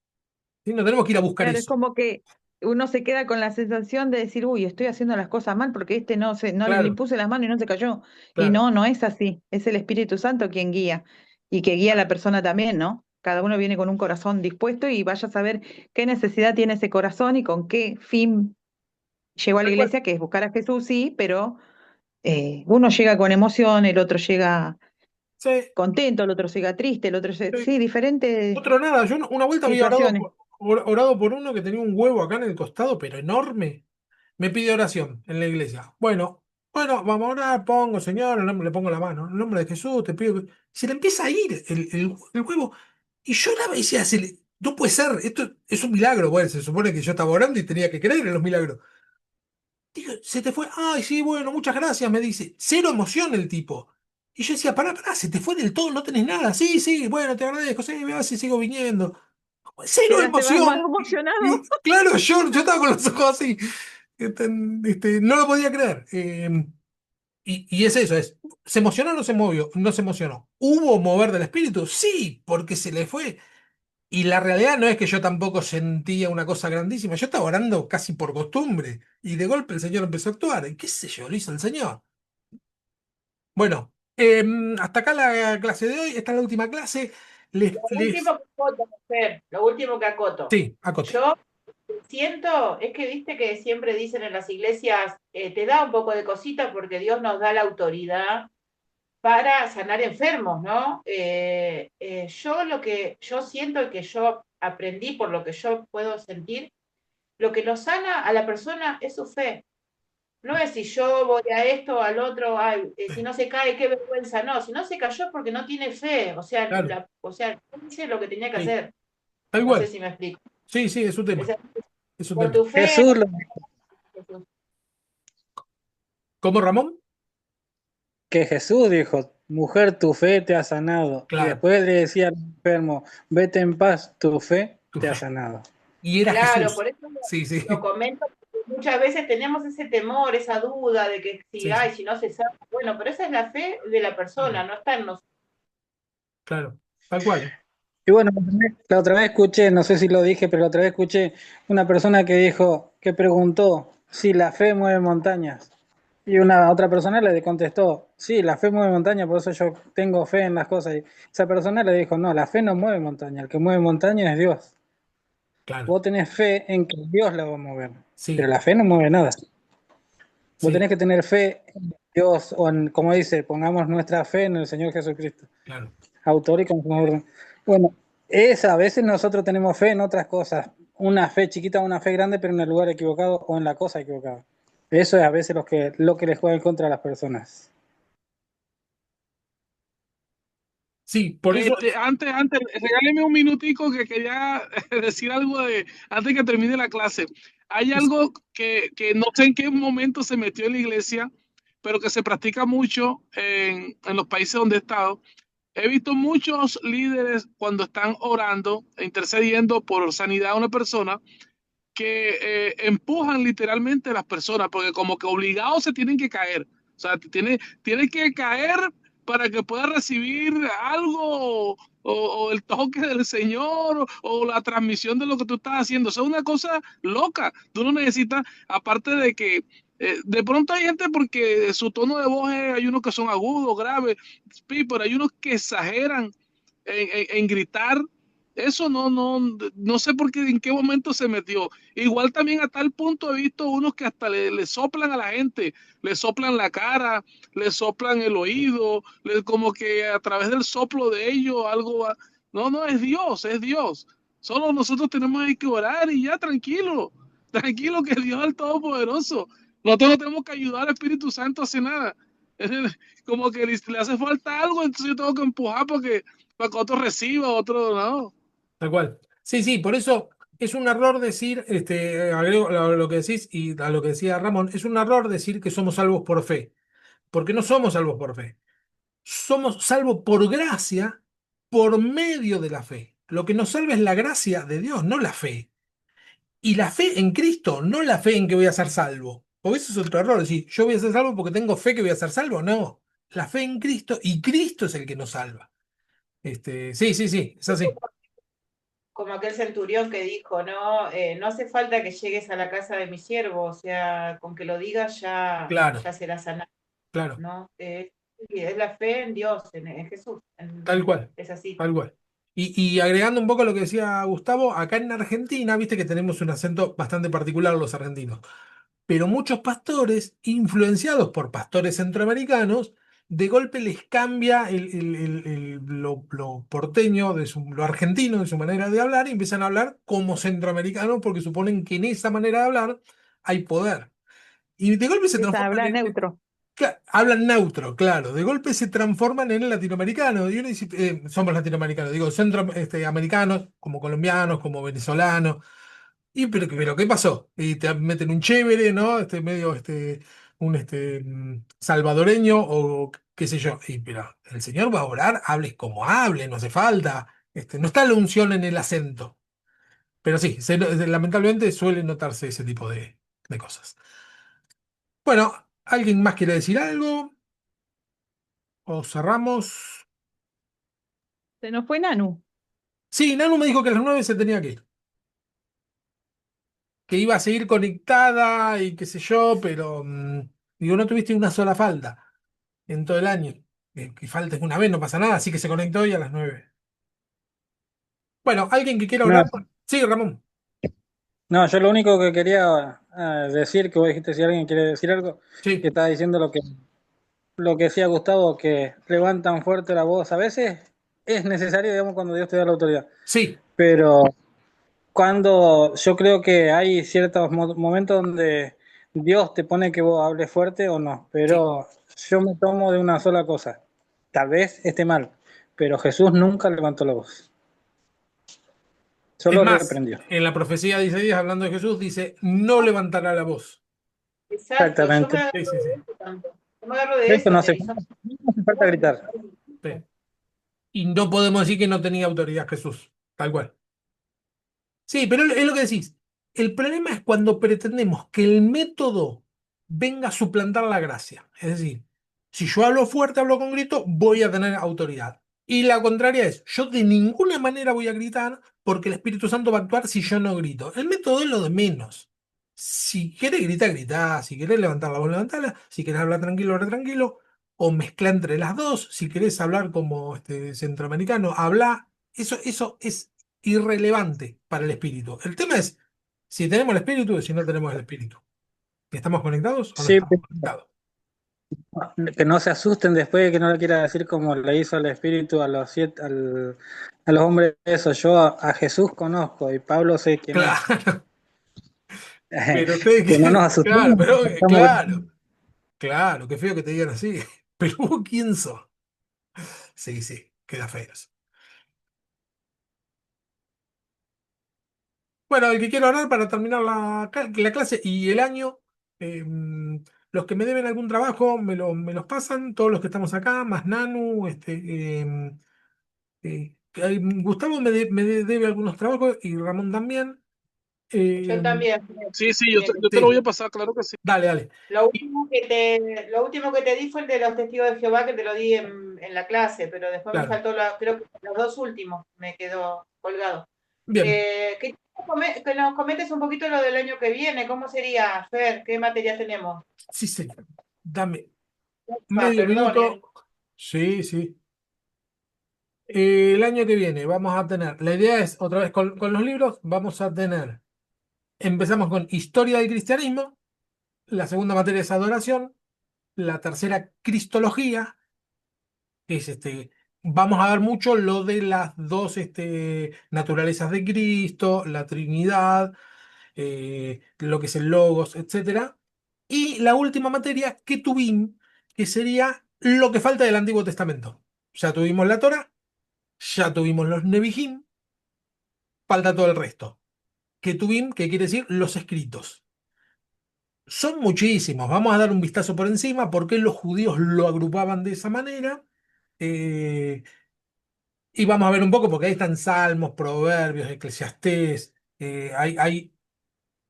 ¿Sí? No tenemos que ir a buscar Claro, es eso. como que uno se queda con la sensación de decir, uy, estoy haciendo las cosas mal porque no le Claro, puse las manos y no se cayó. Y claro. no es así. Es el Espíritu Santo quien guía y que guía a la persona también, ¿no? Cada uno viene con un corazón dispuesto y vaya a saber qué necesidad tiene ese corazón y con qué fin llegó a la Tal cual. iglesia, que es buscar a Jesús, sí, pero uno llega con emoción, el otro llega Sí, contento, el otro llega triste, el otro, sí. sí, diferentes Otro nada, yo una vuelta había orado situaciones. por uno que tenía un huevo acá en el costado, pero enorme. Me pide oración en la iglesia. Bueno, vamos a orar, pongo, Señor, le pongo la mano. En el nombre de Jesús, te pido que... Se le empieza a ir el huevo. Y lloraba y decía, no puede ser, esto es un milagro. Bueno, se supone que yo estaba orando y tenía que creer en los milagros. Digo, se te fue. Ay, sí, bueno, muchas gracias, me dice. Cero emoción el tipo. Y yo decía, pará, se te fue del todo, no tenés nada. Sí, sí, bueno, te agradezco, sí, a ver si sigo viniendo. Cero Quedaste más emoción. emocionado. Claro, yo estaba con los ojos así. No lo podía creer. Y es eso, ¿se emocionó o no se movió? No se emocionó. ¿Hubo mover del espíritu? Sí, porque se le fue. Y la realidad no es que yo tampoco sentía una cosa grandísima. Yo estaba orando casi por costumbre. Y de golpe el Señor empezó a actuar. ¿Y qué sé yo? Lo hizo el Señor. Bueno, hasta acá la clase de hoy. Esta es la última clase. Lo último que acoto, Fer, lo último que acoto. Sí, acote. Yo siento, es que viste que siempre dicen en las iglesias, te da un poco de cosita porque Dios nos da la autoridad para sanar enfermos, ¿no? Yo lo que yo siento y que yo aprendí por lo que yo puedo sentir, lo que lo sana a la persona es su fe. No es si yo voy a esto, al otro, ay, si no se cae, qué vergüenza. No, si no se cayó es porque no tiene fe. O sea, Claro, no hice lo que tenía que sí. hacer. Tal No sé cual. si me explico. Sí, sí, es su Es tema. así, Es su por tema. tu fe, Jesús, Jesús. ¿Cómo, Ramón? que Jesús dijo, mujer, tu fe te ha sanado. Y Claro, después le decía al enfermo, vete en paz, tu fe tu te ha fe. sanado. Y era Claro, Jesús. por eso Sí, sí. lo comento, porque muchas veces tenemos ese temor, esa duda de que si Sí, sí. hay, si no se sabe. Bueno, pero esa es la fe de la persona, no está en nosotros. Claro, tal cual. Y bueno, la otra vez escuché, no sé si lo dije, pero la otra vez escuché una persona que dijo, que preguntó si la fe mueve montañas. Y una otra persona le contestó, sí, la fe mueve montañas, por eso yo tengo fe en las cosas. Y esa persona le dijo, no, la fe no mueve montaña, el que mueve montaña es Dios. Claro. Vos tenés fe en que Dios la va a mover, pero Sí, la fe no mueve nada. Vos sí, tenés que tener fe en Dios, o en, como dice, pongamos nuestra fe en el Señor Jesucristo, claro. autor y consumador. Bueno, a veces nosotros tenemos fe en otras cosas, una fe chiquita o una fe grande, pero en el lugar equivocado o en la cosa equivocada. Eso es a veces lo que les juega en contra a las personas. Sí, por eso. Antes, regáleme un minutico que quería decir algo antes que termine la clase. Hay algo que no sé en qué momento se metió en la iglesia, pero que se practica mucho en los países donde he estado. He visto muchos líderes cuando están orando, e intercediendo por sanidad a una persona, que empujan literalmente a las personas, porque como que obligados se tienen que caer. O sea, tiene que caer para que pueda recibir algo o el toque del Señor o la transmisión de lo que tú estás haciendo. O sea, es una cosa loca. Tú no necesitas, aparte de que de pronto hay gente porque su tono de voz hay unos que son agudos, graves, pero hay unos que exageran en gritar Eso no sé por qué, en qué momento se metió. Igual también a tal punto he visto unos que hasta le soplan a la gente, le soplan la cara, le soplan el oído, como que a través del soplo de ellos algo va. No, es Dios, es Dios. Solo nosotros tenemos que orar y ya, tranquilo, tranquilo que Dios es el Todopoderoso. Nosotros no tenemos que ayudar al Espíritu Santo a hacer nada. Como que le hace falta algo, entonces yo tengo que empujar para que otro reciba, otro no. Tal cual. Sí, sí, por eso es un error decir, agrego a lo que decís y a lo que decía Ramón, es un error decir que somos salvos por fe, porque no somos salvos por fe. Somos salvos por gracia, por medio de la fe. Lo que nos salva es la gracia de Dios, no la fe. Y la fe en Cristo, no la fe en que voy a ser salvo. Porque eso es otro error, decir, yo voy a ser salvo porque tengo fe que voy a ser salvo. No, la fe en Cristo y Cristo es el que nos salva. Sí, sí, sí, es así. Como aquel centurión que dijo, no, no hace falta que llegues a la casa de mi siervo, o sea, con que lo digas Claro, ya será sanado, claro, ¿no? Sí, es la fe en Dios, en Jesús, tal cual, es así. tal cual. Y agregando un poco lo que decía Gustavo, acá en Argentina, viste que tenemos un acento bastante particular los argentinos. Pero muchos pastores, influenciados por pastores centroamericanos, de golpe les cambia lo porteño, lo argentino de su manera de hablar y empiezan a hablar como centroamericanos porque suponen que en esa manera de hablar hay poder. Y de golpe se Empieza a transforman hablar neutro. hablan neutro, claro, de golpe se transforman en el latinoamericano. Y uno dice, somos latinoamericanos, digo, americanos, como colombianos, como venezolanos. Y pero ¿qué pasó? Y te meten un chévere, ¿no? Medio salvadoreño o qué sé yo. Y pero el señor va a orar, hables como hable, no hace falta. No está la unción en el acento. Pero sí, lamentablemente suele notarse ese tipo de cosas. Bueno, ¿alguien más quiere decir algo? ¿O cerramos? Se nos fue Nanu. Sí, Nanu me dijo que a las 9 se tenía que ir. Que iba a seguir conectada y qué sé yo, pero digo, no tuviste una sola falta en todo el año. Que faltes una vez, no pasa nada, así que se conectó hoy a las 9. Bueno, ¿alguien que quiera No, hablar? Sí, Ramón. no, yo lo único que quería decir, que vos dijiste si alguien quiere decir algo, que Sí, estaba diciendo lo que decía Gustavo, que levantan fuerte la voz. A veces es necesario, digamos, cuando Dios te da la autoridad. sí, Pero cuando yo creo que hay ciertos momentos donde Dios te pone que vos hables fuerte o no, sí. pero yo me tomo de una sola cosa. Tal vez esté mal, pero Jesús nunca levantó la voz, Es solo más, reprendió. en la profecía de Isaías, hablando de Jesús, dice, no levantará la voz. Exacto, yo me Exactamente. Sí, agarro sí, sí. de eso tanto. Yo me agarro de Eso eso, no te hace, hizo. no hace falta gritar. Sí. Y no podemos decir que no tenía autoridad Jesús, tal cual. Sí, pero es lo que decís. El problema es cuando pretendemos que el método venga a suplantar la gracia. Es decir, si yo hablo fuerte, hablo con grito, voy a tener autoridad. Y la contraria es, yo de ninguna manera voy a gritar porque el Espíritu Santo va a actuar si yo no grito. El método es lo de menos. Si querés gritar, gritá. Si querés levantar la voz, levantala. Si querés hablar tranquilo, habla tranquilo. O mezcla entre las dos. Si querés hablar como centroamericano, habla. Eso es irrelevante para el espíritu. El tema es si tenemos el espíritu y si no tenemos el espíritu. ¿Estamos conectados o no Sí, estamos conectados? que no se asusten después de que no le quiera decir como le hizo el Espíritu a los a los hombres eso. Yo a Jesús conozco y Pablo sé quién es. Claro, pero ustedes Que no nos claro, asustemos. pero Estamos claro, claro, qué feo que te digan así. Pero vos quién sos. Sí, sí, queda feo eso. Bueno, el que quiero hablar para terminar la clase y el año, eh, los que me deben algún trabajo me los pasan, todos los que estamos acá, más Nanu, Gustavo debe algunos trabajos y Ramón también. Yo Eh, también. Sí, sí, Bien. yo te lo voy sí, a pasar, claro que sí. dale, dale. Lo último que te di fue el de los testigos de Jehová, que te lo di en la clase, pero después me Claro. faltó, creo que los dos últimos me quedó colgado. Bien. Que nos comentes un poquito lo del año que viene, ¿cómo sería, Fer? ¿Qué materia tenemos? Sí, señor. Dame Ah, medio perdón, minuto. Sí, sí. El año que viene vamos a tener, la idea es, otra vez con los libros, vamos a tener, empezamos con Historia del Cristianismo, la segunda materia es Adoración, la tercera Cristología, que es vamos a ver mucho lo de las dos naturalezas de Cristo, la Trinidad, lo que es el Logos, etcétera. Y la última materia, Ketubim, que sería lo que falta del Antiguo Testamento. Ya tuvimos la Torá, ya tuvimos los Nevi'im, falta todo el resto. Ketubim, que quiere decir los escritos. Son muchísimos, vamos a dar un vistazo por encima, por qué los judíos lo agrupaban de esa manera. eh, y vamos a ver un poco, porque ahí están Salmos, Proverbios, Eclesiastés, hay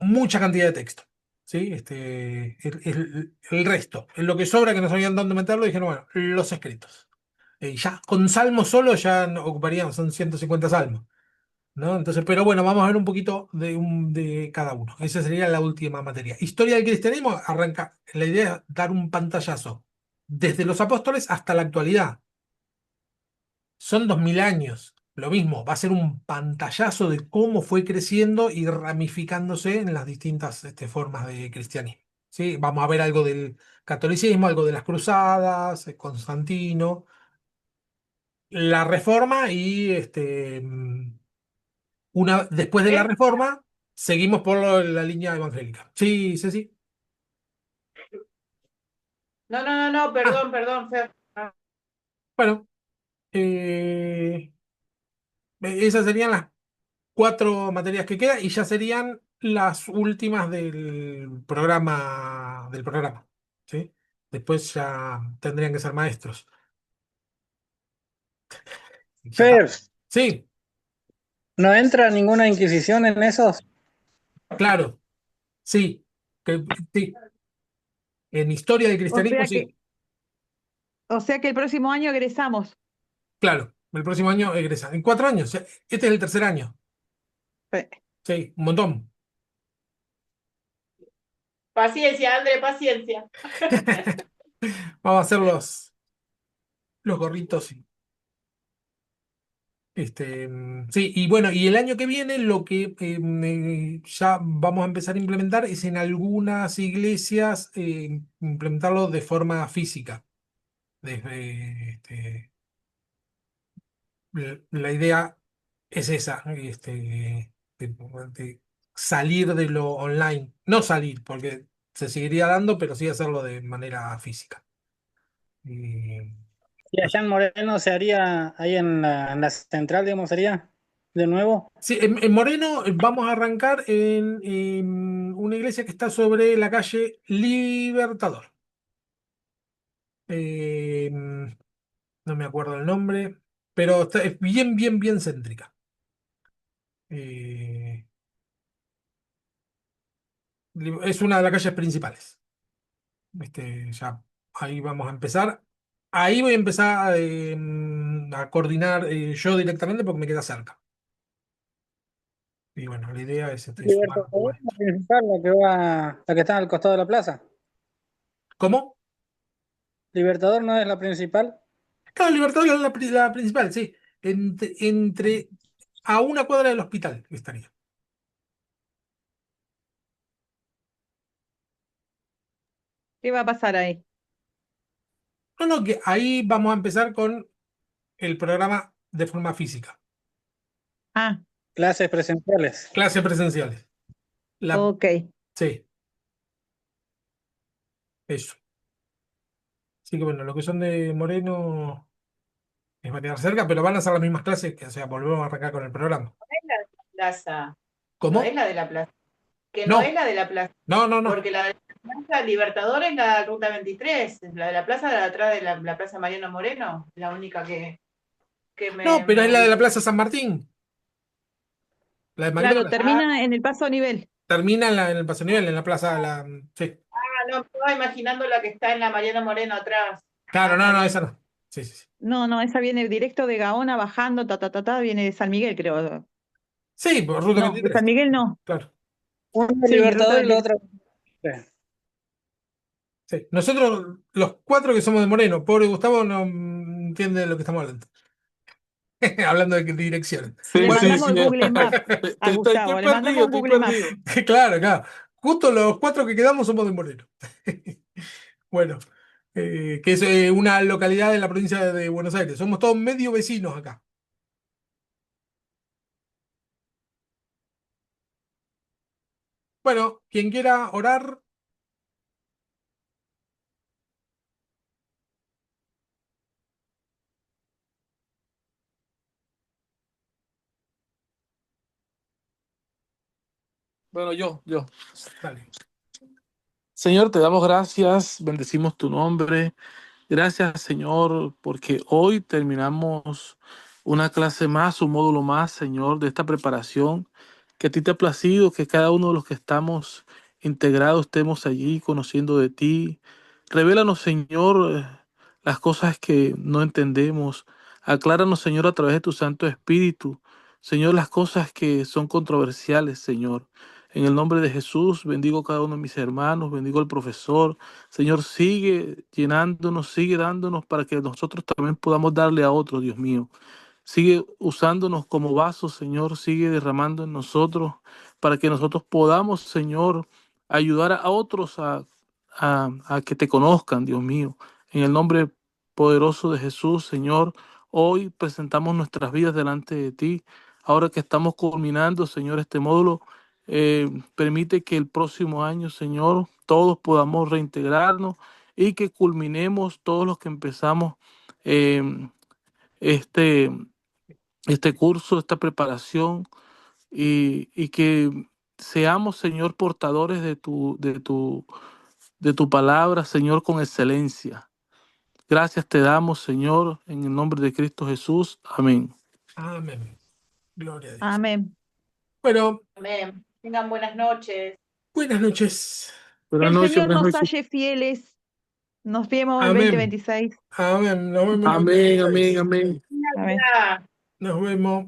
mucha cantidad de texto. ¿Sí? El resto, en lo que sobra que no sabían dónde meterlo, dijeron, bueno, los escritos. Ya con salmos solo ya no ocuparían, son 150 salmos, ¿no? Entonces, pero bueno, vamos a ver un poquito de cada uno. Esa sería la última materia. Historia del cristianismo arranca, la idea es dar un pantallazo desde los apóstoles hasta la actualidad. Son 2000 años. Lo mismo, va a ser un pantallazo de cómo fue creciendo y ramificándose en las distintas formas de cristianismo. ¿Sí? Vamos a ver algo del catolicismo, algo de las cruzadas, Constantino, la reforma y después de la ¿Eh? reforma seguimos por la línea evangélica. Sí, sí, sí. No, no, no, no, Ah, perdón, Fer. Ah, bueno, esas serían las 4 materias que quedan y ya serían las últimas del programa, ¿sí? Después ya tendrían que ser maestros. Y ya está. Fer, Sí, ¿no entra ninguna inquisición en esos? claro, sí, sí. En historia del O cristianismo, sea sí, o sea que el próximo año egresamos. claro. El próximo año egresan. En 4 años, este es el tercer año. Sí. Sí, un montón. paciencia, André, paciencia. Vamos a hacer los gorritos. Sí, y bueno, y el año que viene lo que ya vamos a empezar a implementar es en algunas iglesias implementarlo de forma física. Desde, la idea es esa, de salir de lo online. No salir, porque se seguiría dando, pero sí hacerlo de manera física. Y- Y allá en Moreno se haría, ahí en la central, digamos, sería de nuevo. Sí, en Moreno vamos a arrancar en una iglesia que está sobre la calle Libertador. No me acuerdo el nombre, pero es bien, bien, bien céntrica. Eh, es una de las calles principales. Ya ahí vamos a empezar. Ahí voy a empezar a coordinar yo directamente porque me queda cerca. Y bueno, la idea es sumar Libertador, la maestros. principal, la que está al costado de la plaza. ¿Cómo? Libertador no es la principal. Claro, Libertador es la principal, sí. A una cuadra del hospital estaría. ¿Qué va a pasar ahí? No, no, que ahí vamos a empezar con el programa de forma física. Ah, Clases presenciales. Clases presenciales. La, ok. sí, eso. Así que bueno, lo que son de Moreno es variar cerca, pero van a ser las mismas clases, que, o sea, volvemos a arrancar con el programa. No es la de la plaza, no es ¿Cómo? la de la plaza, que no es No, la de la plaza, no, no, no. porque la de la Plaza Libertador es la Ruta 23, la de la plaza de atrás de la Plaza Mariano Moreno, la única que No, pero me es la de la ubico. Plaza San Martín, la de Claro, McDonald's. Ah, termina en el paso a nivel. Termina en el paso nivel, en la plaza. Sí. no, me estaba imaginando la que está en la Mariano Moreno atrás. Ah, Claro, no, está no, bien. esa no. Sí, sí, sí. No, no, esa viene directo de Gaona bajando, viene de San Miguel, creo. Sí, por Ruta No, de San 23. Miguel no. Claro. Uno de Sí, ruta Libertador y la 23. otra. Sí. Nosotros, los 4 que somos de Moreno, pobre Gustavo no entiende de lo que estamos hablando. Hablando de direcciones. Le Sí, sí, mandamos sí. Google Maps a Gustavo, le mandamos Estoy Google Maps. perdido. Claro, claro. Justo los 4 que quedamos somos de Moreno. Bueno, que es una localidad de la provincia de Buenos Aires. Somos todos medio vecinos acá. Bueno, quien quiera orar. Bueno, yo. Dale. Señor, te damos gracias, bendecimos tu nombre. Gracias, Señor, porque hoy terminamos una clase más, un módulo más, Señor, de esta preparación. Que a ti te ha placido que cada uno de los que estamos integrados estemos allí conociendo de ti. Revélanos, Señor, las cosas que no entendemos. Acláranos, Señor, a través de tu Santo Espíritu. Señor, las cosas que son controversiales, Señor. En el nombre de Jesús, bendigo cada uno de mis hermanos, bendigo al profesor. Señor, sigue llenándonos, sigue dándonos para que nosotros también podamos darle a otros, Dios mío. Sigue usándonos como vasos, Señor, sigue derramando en nosotros para que nosotros podamos, Señor, ayudar a otros a que te conozcan, Dios mío. En el nombre poderoso de Jesús, Señor, hoy presentamos nuestras vidas delante de ti. Ahora que estamos culminando, Señor, este módulo, permite que el próximo año, Señor, todos podamos reintegrarnos y que culminemos todos los que empezamos eh, este, este curso, esta preparación y que seamos, Señor, portadores de tu palabra, Señor, con excelencia. Gracias te damos, Señor, en el nombre de Cristo Jesús. Amén. Amén. Gloria a Dios. Amén. Bueno, Amén. Tengan buenas noches. buenas noches. Que Buenas el noches, Señor buenas nos noches. halle fieles. Nos vemos el Amén. 2026. Amén. Nos vemos. Amén, amén, amén. Amén. Ya. Nos vemos.